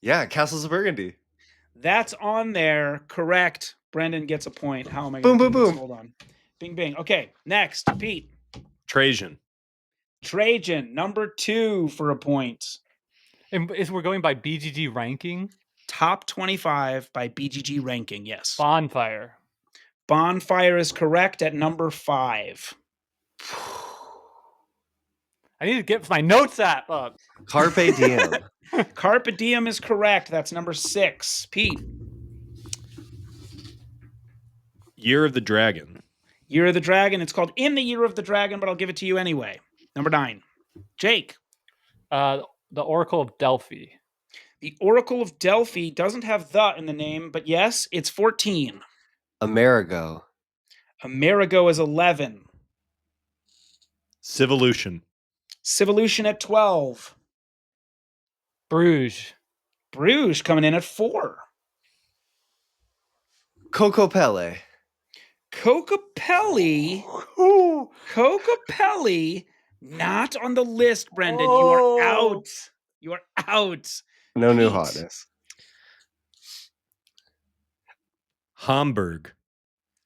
Yeah, Castles of Burgundy. That's on there. Correct. Brendan gets a point. How am I Boom, going to boom, boom. Hold on. Bing, bing. Okay, next, Pete. Trajan. Trajan, number 2 for a point. And we're going by BGG ranking. Top 25 by BGG ranking, yes. Bonfire. Bonfire is correct at number 5. I need to get my notes app up. Carpe Diem. Carpe Diem is correct. That's number 6. Pete. Year of the Dragon. Year of the Dragon. It's called In the Year of the Dragon, but I'll give it to you anyway. Number 9. Jake. The Oracle of Delphi. The Oracle of Delphi doesn't have the in the name, but yes, it's 14. Amerigo. Amerigo is 11. Civolution. Civolution at 12. Bruges. Bruges coming in at 4. Cocopelle. Cocopelli. Cocopelli. Not on the list, Brendan. You are out. You are out. No new Pete. hotness. Hamburg.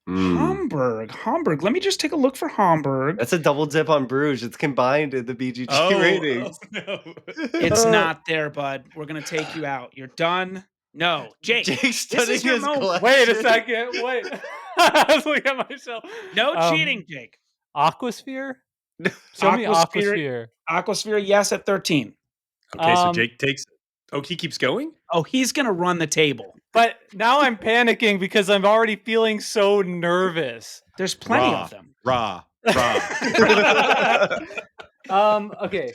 Hamburg. Let me just take a look for Hamburg. That's a double dip on Bruges. It's combined in the BGG ratings. no. It's not there, bud. We're going to take you out. You're done. No. Jake. Jake's This studying is your his moment. collection. Wait a second. Wait. I was looking at myself. No cheating, Jake. Aquasphere? Show me Aquasphere. Aquasphere, yes, at 13. Okay, so Jake takes it. Oh, he keeps going? Oh, he's going to run the table. But now I'm panicking because I'm already feeling so nervous. There's plenty Raw. of them. Raw. Okay.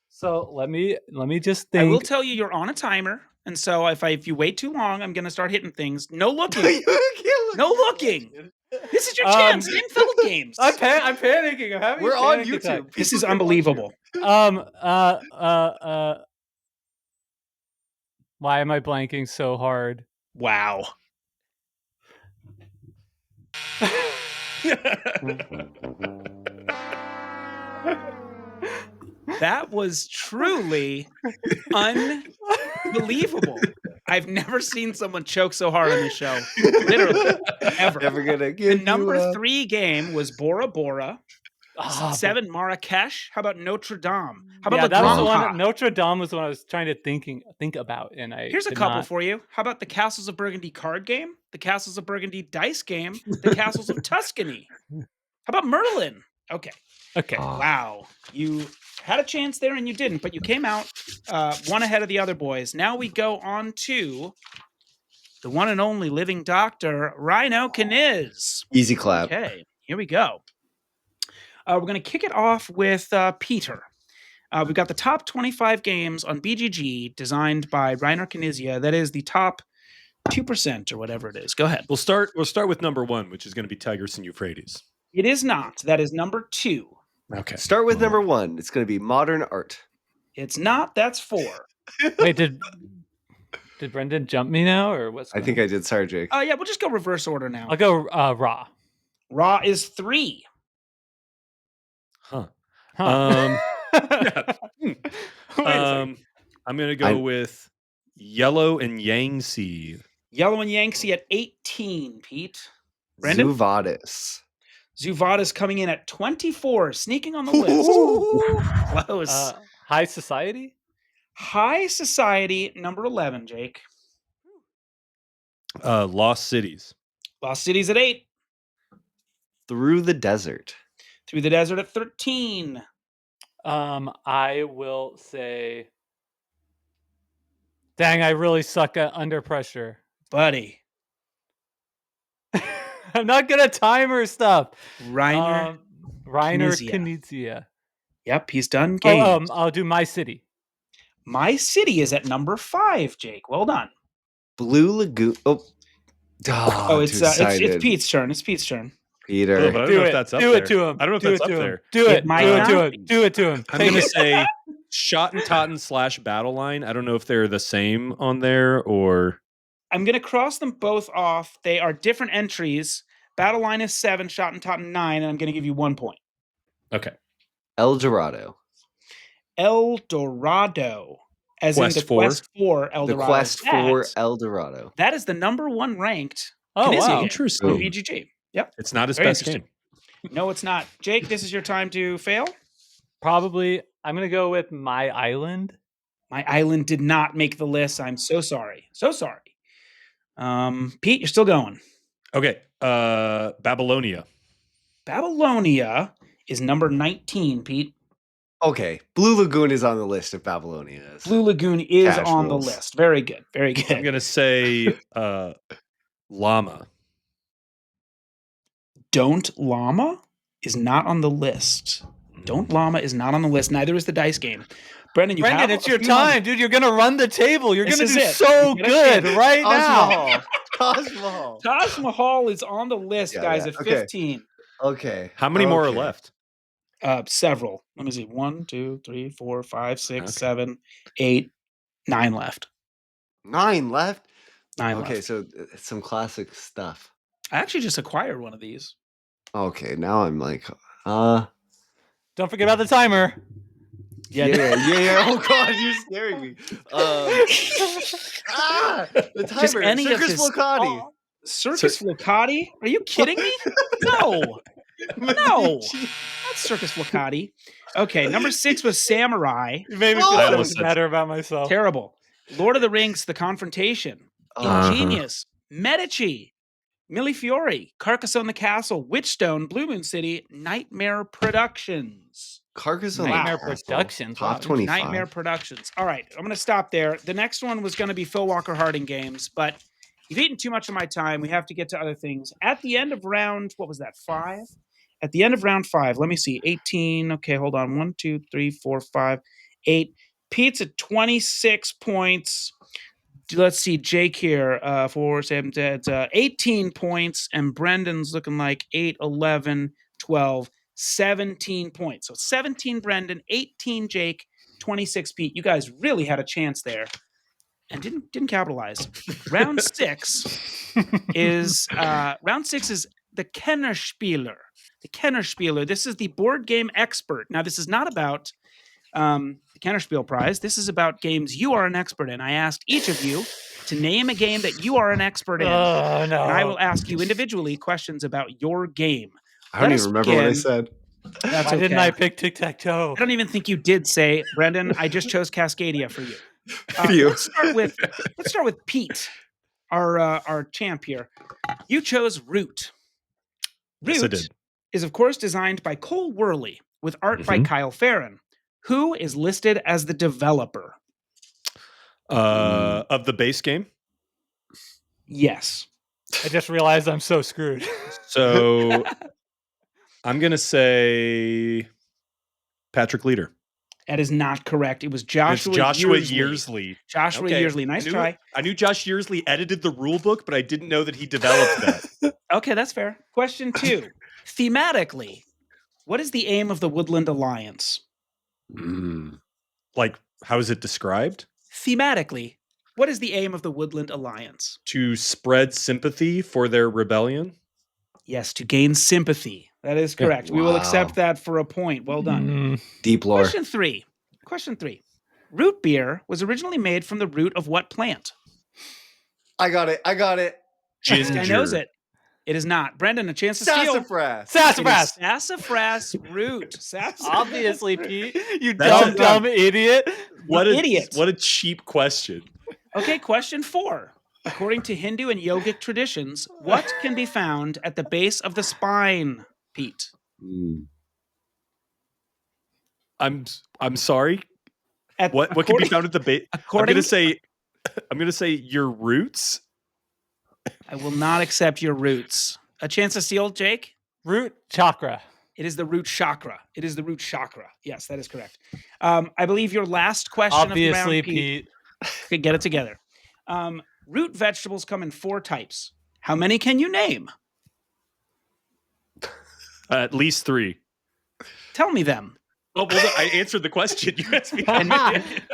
So let me just think. I will tell you, you're on a timer. And so if you wait too long, I'm going to start hitting things. No looking. No looking. This is your chance. Name Feld games. I'm panicking. I'm having We're a on panic YouTube. attack. This is unbelievable. Why am I blanking so hard? Wow. That was truly unbelievable. I've never seen someone choke so hard on this show. Literally. Ever. Never gonna The give number 3 game was Bora Bora. Ah, 7 Marrakesh. How about Notre Dame? How about yeah, the that was the Grand one. Notre Dame was the one I was trying to think about, and I Here's a did couple not. for you. How about the Castles of Burgundy card game? The Castles of Burgundy dice game? The Castles of Tuscany? How about Merlin? Okay. Okay. Wow. You had a chance there and you didn't, but you came out one ahead of the other boys. Now we go on to the one and only living doctor, Rhino Kniz. Easy clap. Okay, here we go. We're going to kick it off with Peter. We've got the top 25 games on BGG designed by Reiner Knizia. That is the top 2% or whatever it is. Go ahead. We'll start with number 1, which is going to be Tigris and Euphrates. It is not. That is number 2. Okay. Start with number 1. It's going to be modern art. It's not. That's 4. Wait, did Did Brendan jump me now, or what's? I think I did. Sorry, Jake. Oh yeah, we'll just go reverse order now. I'll go raw. Raw is 3. Huh. Huh. Yeah. Wait a second. I'm gonna go with Yellow and Yangtze. Yellow and Yangtze at 18, Pete. Brendan? Zuvada's coming in at 24, sneaking on the list. Close. High Society? High Society, number 11, Jake. Lost Cities. Lost Cities at 8. Through the Desert. Through the Desert at 13. I will say. Dang, I really suck at Under Pressure. Buddy. I'm not good at timer stuff. Rainer Knizia. Yep, he's done games. I'll do My City. My City is at number 5, Jake. Well done. Blue Lagoon. It's Pete's turn. It's Pete's turn. Peter. I don't know if that's up there. Do it to him. I don't know if that's up there. Do it. might Do it not to be. him. Do it to him. I'm going to say Schottentotten / Battle Line. I don't know if they're the same on there or. I'm going to cross them both off. They are different entries. Battle Line is 7, Schottentotten 9, and I'm going to give you 1 point. Okay. El Dorado. El Dorado. As Quest in the 4? Quest 4 El The Dorado. Quest for El Dorado. That is the number 1 ranked Oh, Knizia wow. game Interesting. on VGG. Yep. It's not his Very best game. interesting. No, it's not. Jake, this is your time to fail. Probably. I'm going to go with My Island. My Island did not make the list. I'm so sorry. So sorry. Pete, you're still going. Okay. Babylonia. Babylonia is number 19, Pete. Okay. Blue Lagoon is on the list if Babylonia is. Blue Lagoon is Cash on rules. the list. Very good. Very I'm good. going to say Llama. Don't Llama is not on the list. Don't Llama is not on the list. Neither is the dice game. Brendan, you have it's a your few time, moments. dude. You're going to run the table. You're This going to is do it. so You get a good chance. right now. Taj Mahal. Taj Mahal is on the list, Yeah, guys, yeah. at Okay. 15. Okay. How many more are Okay. left? Several. Let me see. 1, 2, 3, 4, 5, 6, Okay. 7, 8, 9 left. 9 left? 9 Okay, left. so it's some classic stuff. I actually just acquired one of these. Okay, now I'm like, Don't forget about the timer. yeah. Oh God, you're scaring me. The timer. Just any of Circus his- Flocati. Circus Flocati? Are you kidding me? No. No. Not Circus Flocati. Okay, number 6 was Samurai. You made me Oh! feel I so almost much said- better about myself. Terrible. Lord of the Rings, The Confrontation. Ingenious. Medici. Millefiori. Carcassonne the Castle. Witchstone. Blue Moon City. Nightmare Productions. Carcassonne. Nightmare Castle. Productions, wow. Top 25. Nightmare Productions. All right, I'm going to stop there. The next one was going to be Phil Walker Harding games, but you've eaten too much of my time. We have to get to other things. At the end of round, what was that, 5? At the end of round 5, let me see, 18. Okay, hold on. 1, 2, 3, 4, 5, 8. Pete's at 26 points. Let's see, Jake here, 4, 7, 18 points, and Brendan's looking like 8, 11, 12, 17 points. So 17 Brendan, 18 Jake, 26 Pete. You guys really had a chance there and didn't capitalize. Round 6 is the Kennerspieler. The Kennerspieler. This is the board game expert. Now, this is not about the Kennerspiel Prize. This is about games you are an expert in. I asked each of you to name a game that you are an expert in. Oh, no. And I will ask you individually questions about your game. I don't Let even us remember what I begin. said. That's Why okay. didn't I pick Tic-Tac-Toe? I don't even think you did say, Brendan, I just chose Cascadia for you. Phew. Let's start with Pete, our champ here. You chose Root. Yes, I Root did. is, of course, designed by Cole Worley with art by Mhm. Kyle Farron, who is listed as the developer. Of the base game. Yes. I just realized I'm so screwed. So I'm going to say Patrick Leader. That is not correct. It was It's Joshua Yearsley. Joshua Okay. Yearsley. Nice try. I knew Josh Yearsley edited the rule book, but I didn't know that he developed that. Okay, that's fair. Question 2. Thematically, what is the aim of the Woodland Alliance? Like, how is it described? Thematically, What is the aim of the Woodland Alliance? To spread sympathy for their rebellion. Yes, to gain sympathy. That is correct. We will accept Wow. that for a point. Well done. Deep lore. Question three. Root beer was originally made from the root of what plant? I got it. This guy knows Ginger. it. It is not. Brendan, a chance to steal. Sassafras. Sassafras. It is sassafras root. Sassafras Obviously, root. Pete. You That's dumb a- idiot. What You a idiot. What a cheap question. Okay, question 4. According to Hindu and yogic traditions, what can be found at the base of the spine, Pete? I'm sorry. At, What can be found at the base? I'm according- gonna say your roots. I will not accept your roots. A chance to steal, Jake? Root chakra. It is the root chakra. Yes, that is correct. I believe your last question Obviously, of the round, Pete. Okay, get it together. Root vegetables come in 4 types. How many can you name? At least 3. Tell me them. Oh, well, I answered the question. You asked me. And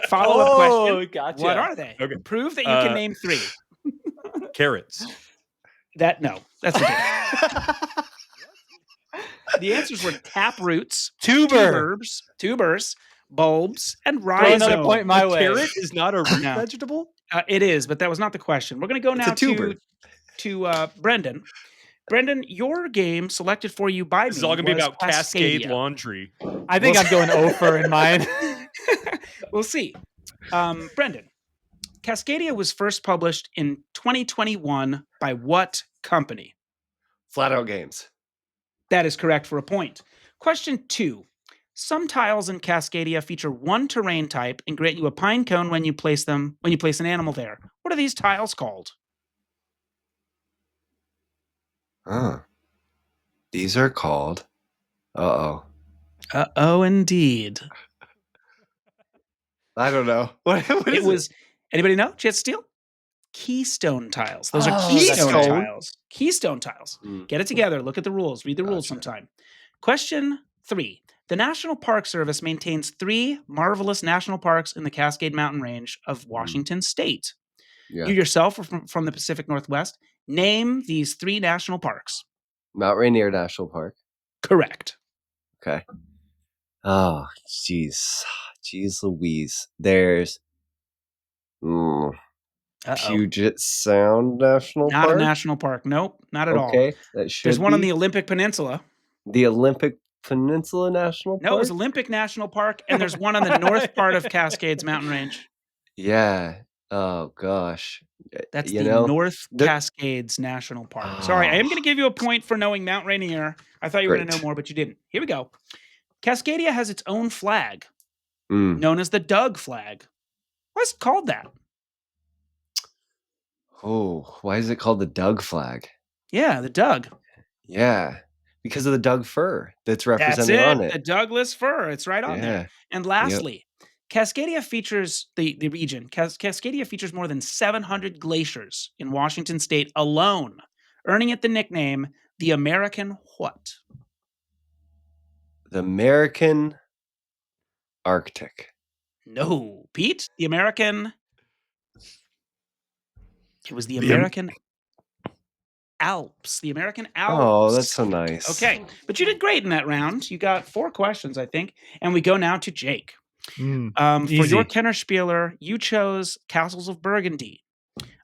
follow-up question. Gotcha. What are they? Okay. Prove that you can name 3. Carrots. That's ridiculous. The answers were tap roots, tubers, bulbs, and Throw rhizomes. another point my way. Carrot is not a root No. vegetable. It is, but that was not the question. We're going to go now a tuber. to Brendan. Brendan, your game selected for you by me. This is all gonna be was about Cascade Cascadia. laundry. I think I'm going over in mine. We'll see. Brendan, Cascadia was first published in 2021 by what company? Flat Out Games. That is correct for a point. Question 2. Some tiles in Cascadia feature one terrain type and grant you a pine cone when you place an animal there. What are these tiles called? These are called. Uh-oh. Uh-oh, indeed. I don't know. What It is was, anybody know? Chance to steal? Keystone tiles. Those are Oh, keystone that's right. tiles. Keystone tiles. Mm. Get it together. Look at the rules. Read the rules Gotcha. sometime. Question 3. The National Park Service maintains 3 marvelous national parks in the Cascade Mountain Range of Washington State. Yeah. You yourself are from the Pacific Northwest. Name these 3 national parks. Mount Rainier National Park. Correct. Okay. Oh, jeez. Jeez Louise. There's Uh-oh. Puget Sound National Not Park. a national park. Nope, not at all. Okay. That should There's one on be the Olympic Peninsula. the Olympic Peninsula National No, it Park. was Olympic National Park, and there's one on the north part of Cascades Mountain Range. Yeah. Oh gosh. That's You the know, North the- Cascades National Park. Sorry, I am going to give you a point for knowing Mount Rainier. I thought you were going to know Great. more, but you didn't. Here we go. Cascadia has its own flag, Mm. known as the Doug flag. What's it called that? Oh, why is it called the Doug flag? Yeah, the Doug. Yeah, because of the Doug fir that's That's represented it. on The it. Douglas fir. It's right on Yeah. there. And lastly, Cascadia features the region. Cascadia features more than 700 glaciers in Washington State alone, earning it the nickname the American what? The American Arctic. No, Pete. The American. It was the The Am- American Alps. The American Alps. Oh, that's so nice. Okay, but you did great in that round. You got 4 questions, I think. And we go now to Jake. For your Easy. Kennerspieler, you chose Castles of Burgundy,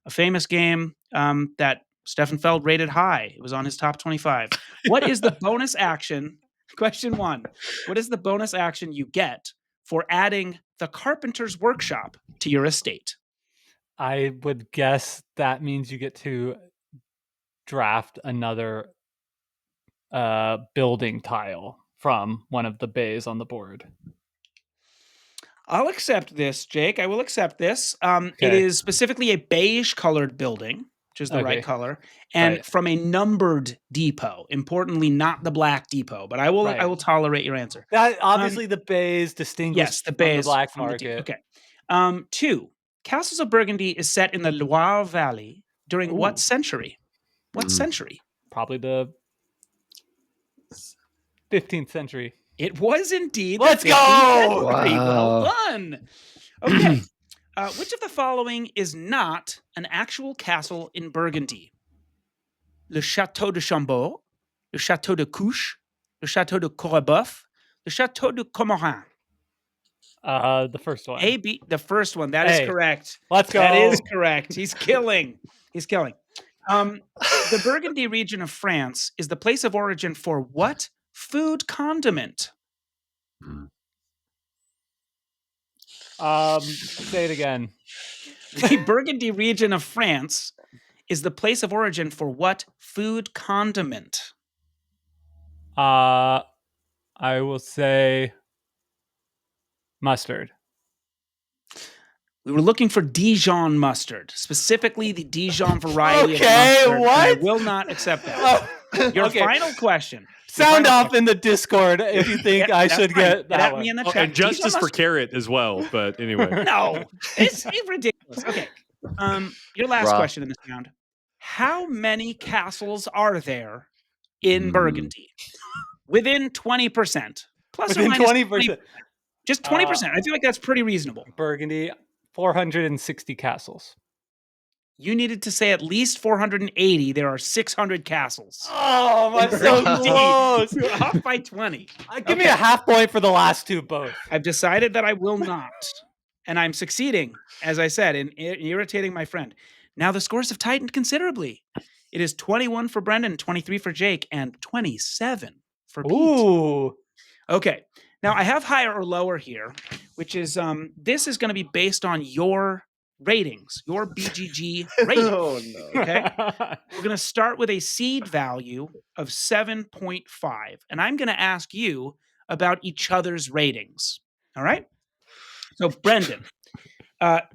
a famous game that Stefan Feld rated high. It was on his top 25. What is the bonus action? Question 1. What is the bonus action you get for adding the Carpenter's Workshop to your estate? I would guess that means you get to draft another building tile from one of the bays on the board. I'll accept this, Jake. I will accept this. It Okay. is specifically a beige colored building, which is the right Okay. color, and Right. from a numbered depot. Importantly, not the black depot, but I will Right. tolerate your answer. That obviously the bays distinguished Yes, the from bays the black from the market. okay. 2. Castles of Burgundy is set in the Loire Valley during Ooh. what century? What Mm. century? Probably the 15th century. It was indeed. the Let's 15th go! century. Well Wow. done. Okay. Which of the following is not an actual castle in Burgundy? Le Château de Chambord, le Château de Couche, le Château de Correbeuf, le Château de Comorin. The first one. A, B, the first one. That is Hey, correct. Let's go. That is correct. He's killing. He's killing. The Burgundy region of France is the place of origin for what food condiment? Say it again. The Burgundy region of France is the place of origin for what food condiment? I will say mustard. We were looking for Dijon mustard, specifically the Dijon variety Okay, of mustard. And I what? will not accept that. Your Okay. final question. Sound off in the Discord if you think I That's should fine. get that at one. me in the Oh, chat. and justice Dijon for mustard. carrot as well. But anyway, No, it's ridiculous. Okay. Your last Bruh. question in this round. How many castles are there in Burgundy? Within 20%. Plus or Within minus 20%. Just 20%. I feel like that's pretty reasonable. Burgundy, 460 castles. You needed to say at least 480. There are 600 castles. Oh, I'm so Burgundy. close. You're off by 20. Give me a half point for the last two both. I've decided that I will not. And I'm succeeding, as I said, in irritating my friend. Now the scores have tightened considerably. It is 21 for Brendan, 23 for Jake, and 27 for Pete. Ooh. Okay. Now I have higher or lower here, which is this is going to be based on your ratings, your BGG rating. Oh no. Okay. We're going to start with a seed value of 7.5. And I'm going to ask you about each other's ratings. All right. So, Brendan,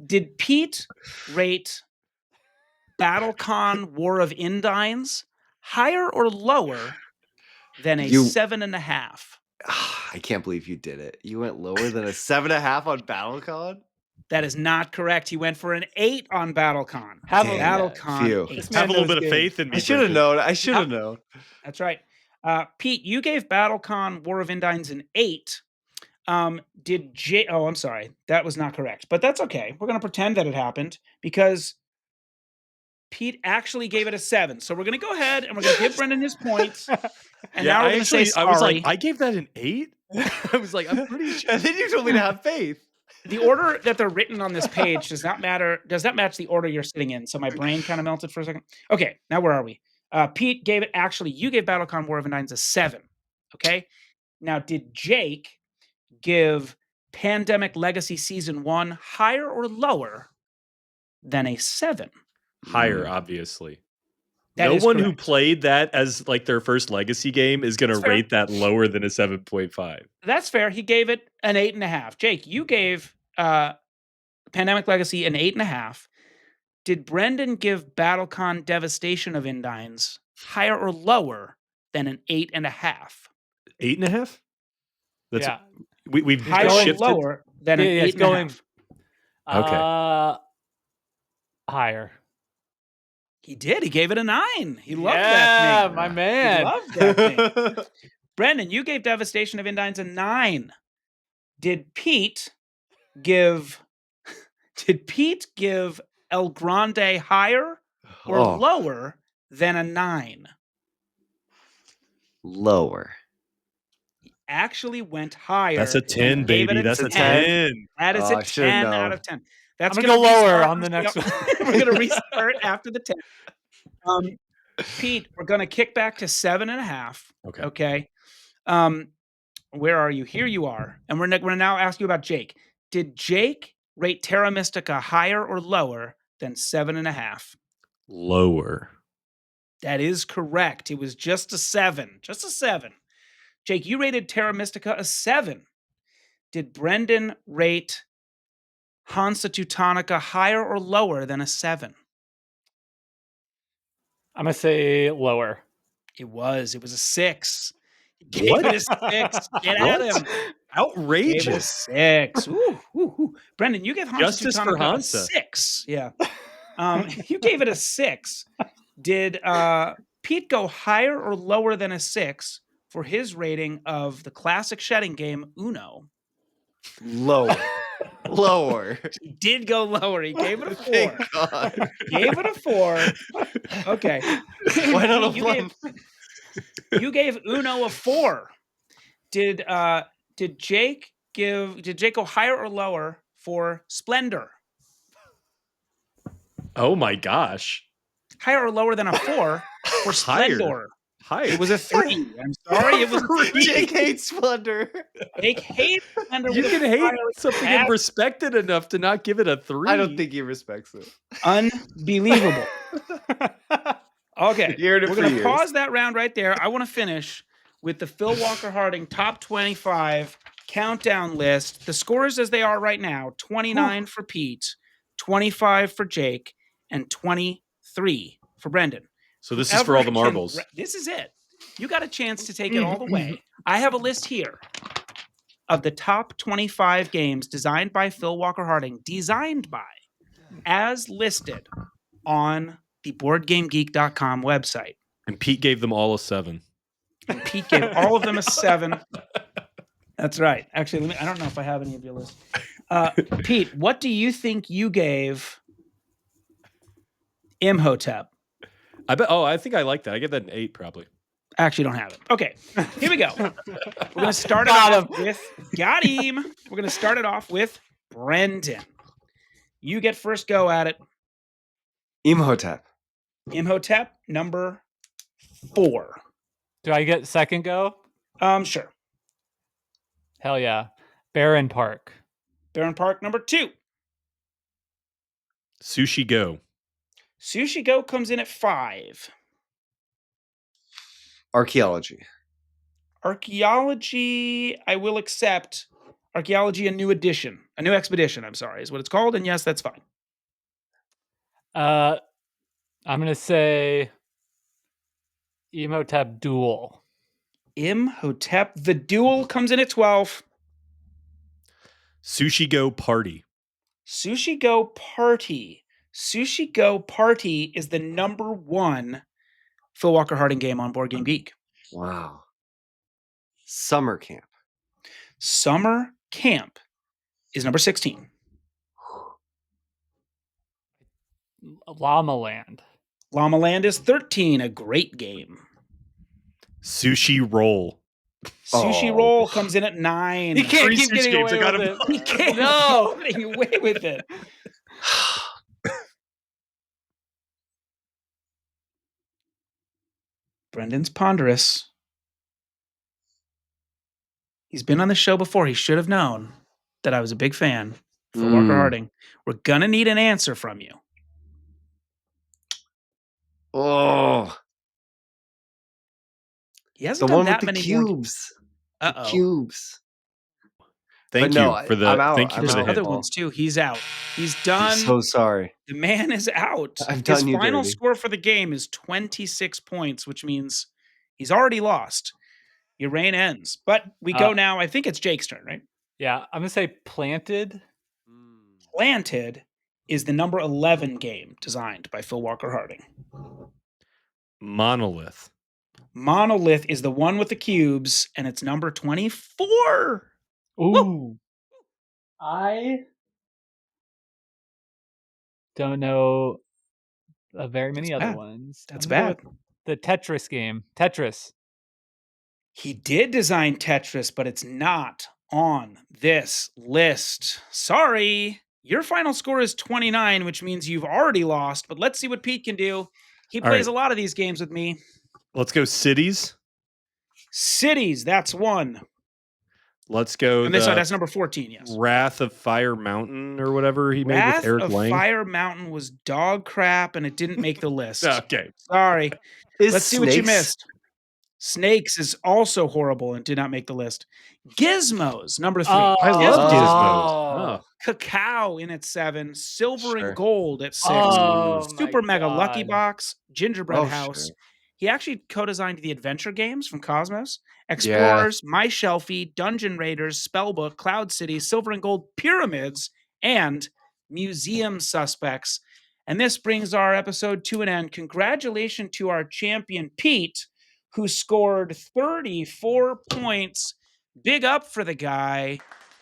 did Pete rate BattleCon War of Indines higher or lower than a 7.5? I can't believe you did it. You went lower than a 7.5 on BattleCon? That is not correct. He went for an 8 on BattleCon. Have a- BattleCon Phew. 8. This man have a little knows bit of games. faith in me. I should have Brendan. known. I should have known. That's right. Pete, you gave BattleCon War of Indines an 8. Did Jay? Oh, I'm sorry. That was not correct, but that's okay. We're going to pretend that it happened because Pete actually gave it a 7. So we're going to go ahead and we're going to give Brendan his points. And now we're going to say sorry. I was like, I gave that an 8. I was like, I'm pretty sure. And then you told me to have faith. The order that they're written on this page does not matter. Does not match the order you're sitting in. So my brain kind of melted for a second. Okay, now where are we? Pete gave it. Actually, you gave BattleCon War of Indines a 7. Okay. Now, did Jake give Pandemic Legacy Season 1 higher or lower than a 7? Higher, obviously. That No is one who correct. played that as like their first legacy game is going to That's fair. rate that lower than a 7.5. That's fair. He gave it an 8.5. Jake, you gave Pandemic Legacy an 8.5. Did Brendan give BattleCon Devastation of Indines higher or lower than an 8.5? 8.5? That's Yeah. we've Higher or shifted. lower than an Yeah, it's 8.5? going- Okay. Higher. He did. He gave it a 9. He loved Yeah, that thing. my He man. loved that thing. Brendan, you gave Devastation of Indines a 9. Did Pete give El Grande higher or Oh, lower than a 9? lower. Actually went higher. That's a 10, and gave baby. it That's a 10. 10. That is Oh, I a should've 10 out known. of 10. That's I'm gonna go gonna lower restart on the next one. We're going to restart after the 10. Pete, we're going to kick back to 7.5. Okay. Okay. Where are you? Here you are. And we're going to now ask you about Jake. Did Jake rate Terra Mystica higher or lower than 7.5? Lower. That is correct. It was just a 7. Just a 7. Jake, you rated Terra Mystica a 7. Did Brendan rate Hansa Teutonica higher or lower than a 7? I'm gonna say lower. It was a 6. He gave What? it a 6. Get at What? him. Gave it a Outrageous. 6. Ooh, ooh, ooh. Brendan, you gave Hansa Justice for Teutonica Hansa. a 6. Yeah. You gave it a 6. Did Pete go higher or lower than a 6 for his rating of the classic shedding game Uno? Lower. lower. He did go lower. He gave it a 4. Thank God. Gave it a 4. Okay. Why not a Pete, 1? you gave Uno a 4. Did Jake go higher or lower for Splendor? Oh my gosh. Higher or lower than a 4 for Splendor? Higher. It was a 3. I'm sorry, it was a 3. Jake hates Splendor. Jake hates Splendor. You with can a hate fiery something ass. and respect it enough to not give it a 3. I don't think he respects it. Unbelievable. Okay, You heard it we're for going to years. pause that round right there. I want to finish with the Phil Walker Harding top 25 countdown list. The scores as they are right now: 29 for Pete, 25 for Jake, and 23 for Brendan. So this is for all the marbles. This is it. You got a chance to take it all the way. I have a list here of the top 25 games designed by Phil Walker Harding, as listed on the BoardGameGeek.com website. And Pete gave them all a 7. And Pete gave all of them a 7. That's right. Actually, I don't know if I have any of your list. Pete, what do you think you gave Imhotep? I think I like that. I give that an 8 probably. Actually, don't have it. Okay, here we go. We're going to start it off with... Got him. We're going to start it off with Brendan. You get first go at it. Imhotep. Imhotep, number 4. Do I get second go? Sure. Hell yeah. Barron Park. Barron Park, number 2. Sushi Go. Sushi Go comes in at 5. Archaeology. Archaeology, I will accept. Archaeology, a new expedition, I'm sorry, is what it's called. And yes, that's fine. I'm going to say Imhotep Duel. Imhotep, the Duel comes in at 12. Sushi Go Party. Sushi Go Party. Sushi Go Party is the number 1 Phil Walker Harding game on Board Game Geek. Wow. Summer Camp. Summer Camp is number 16. Llama Land. Llama Land is 13, a great game. Sushi Roll. Sushi Oh. Roll comes in at 9. He can't Three keep sushi getting games, I away got with him. it. He can't No. keep getting away with it. Brendan's ponderous. He's been on the show before. He should have known that I was a big fan. Phil Walker Harding. We're going to need an answer from you. Oh, He the hasn't done one with that the many cubes. The Uh-oh. cubes. Thank But you no, for the I'm out. thank you I'm There's for the out. hint. other ones too. He's out. He's done. I'm so sorry. The man is out. I've His done you final dirty. score for the game is 26 points, which means he's already lost. Your reign ends. But we go now. I think it's Jake's turn, right? Yeah, I'm going to say Planted. Planted is the number 11 game designed by Phil Walker Harding. Monolith. Monolith is the one with the cubes, and it's number 24. Ooh. I don't know very many That's other bad. ones. That's I'm gonna bad. go with the Tetris game. Tetris. He did design Tetris, but it's not on this list. Sorry. Your final score is 29, which means you've already lost, but let's see what Pete can do. He plays a lot of these games with me. Let's go cities. Cities, that's 1. Let's go And that's number 14, yes. Wrath of Fire Mountain or whatever he made Wrath with Eric of Lang. Fire Mountain was dog crap, and it didn't make the list. Okay. Sorry. Is Let's see what you Snakes- missed. Snakes is also horrible and did not make the list. Gizmos, number 3. I love Gizmos. Oh. Cacao in at 7. Silver Sure. and Gold at 6. Oh, Super my Mega Lucky God. Box. Gingerbread Oh, House. sure. He actually co-designed the adventure games from Cosmos. Explorers, My Shelfie, Dungeon Raiders, Spellbook, Cloud City, Silver and Gold Pyramids, and Museum Suspects. And this brings our episode to an end. Congratulations to our champion, Pete, who scored 34 points. Big up for the guy.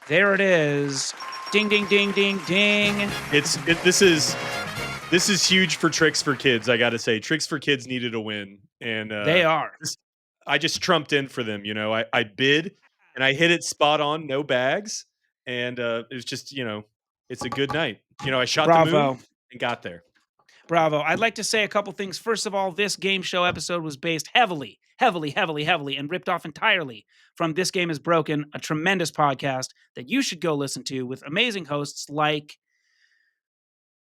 There it is. Ding, ding, ding, ding, ding. This is huge for Tricks for Kids. I got to say, Tricks for Kids needed a win, and They are. I just trumped in for them. I bid and I hit it spot on, no bags, and it was just it's a good night. I shot the Bravo. moon and got there. Bravo. I'd like to say a couple things. First of all, this game show episode was based heavily, and ripped off entirely from This Game is Broken, a tremendous podcast that you should go listen to with amazing hosts like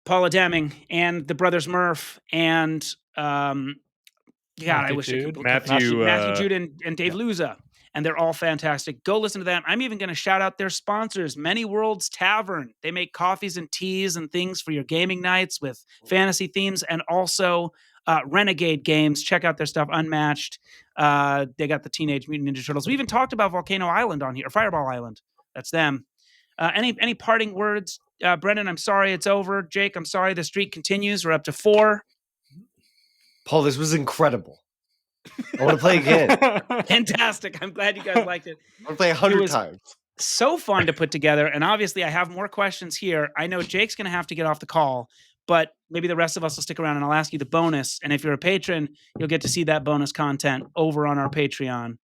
Paula Deming and the brothers Murph and God, I Matthew wish I Jude. could Matthew Jude and Dave Luza. And they're all fantastic. Go listen to them. I'm even going to shout out their sponsors, Many Worlds Tavern. They make coffees and teas and things for your gaming nights with fantasy themes, and also Renegade Games. Check out their stuff, Unmatched. They got the Teenage Mutant Ninja Turtles. We even talked about Volcano Island on here, or Fireball Island. That's them. Any parting words? Brendan, I'm sorry it's over. Jake, I'm sorry the streak continues. We're up to 4. Paul, this was incredible. I want to play again. Fantastic. I'm glad you guys liked it. I want to play 100 times. So fun to put together. And obviously, I have more questions here. I know Jake's going to have to get off the call, but maybe the rest of us will stick around and I'll ask you the bonus. And if you're a patron, you'll get to see that bonus content over on our Patreon.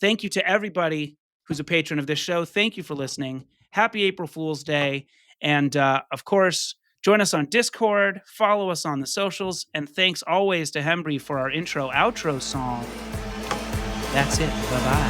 Thank you to everybody who's a patron of this show. Thank you for listening. Happy April Fool's Day. And of course, join us on Discord, follow us on the socials, and thanks always to Hembry for our intro-outro song. That's it. Bye-bye.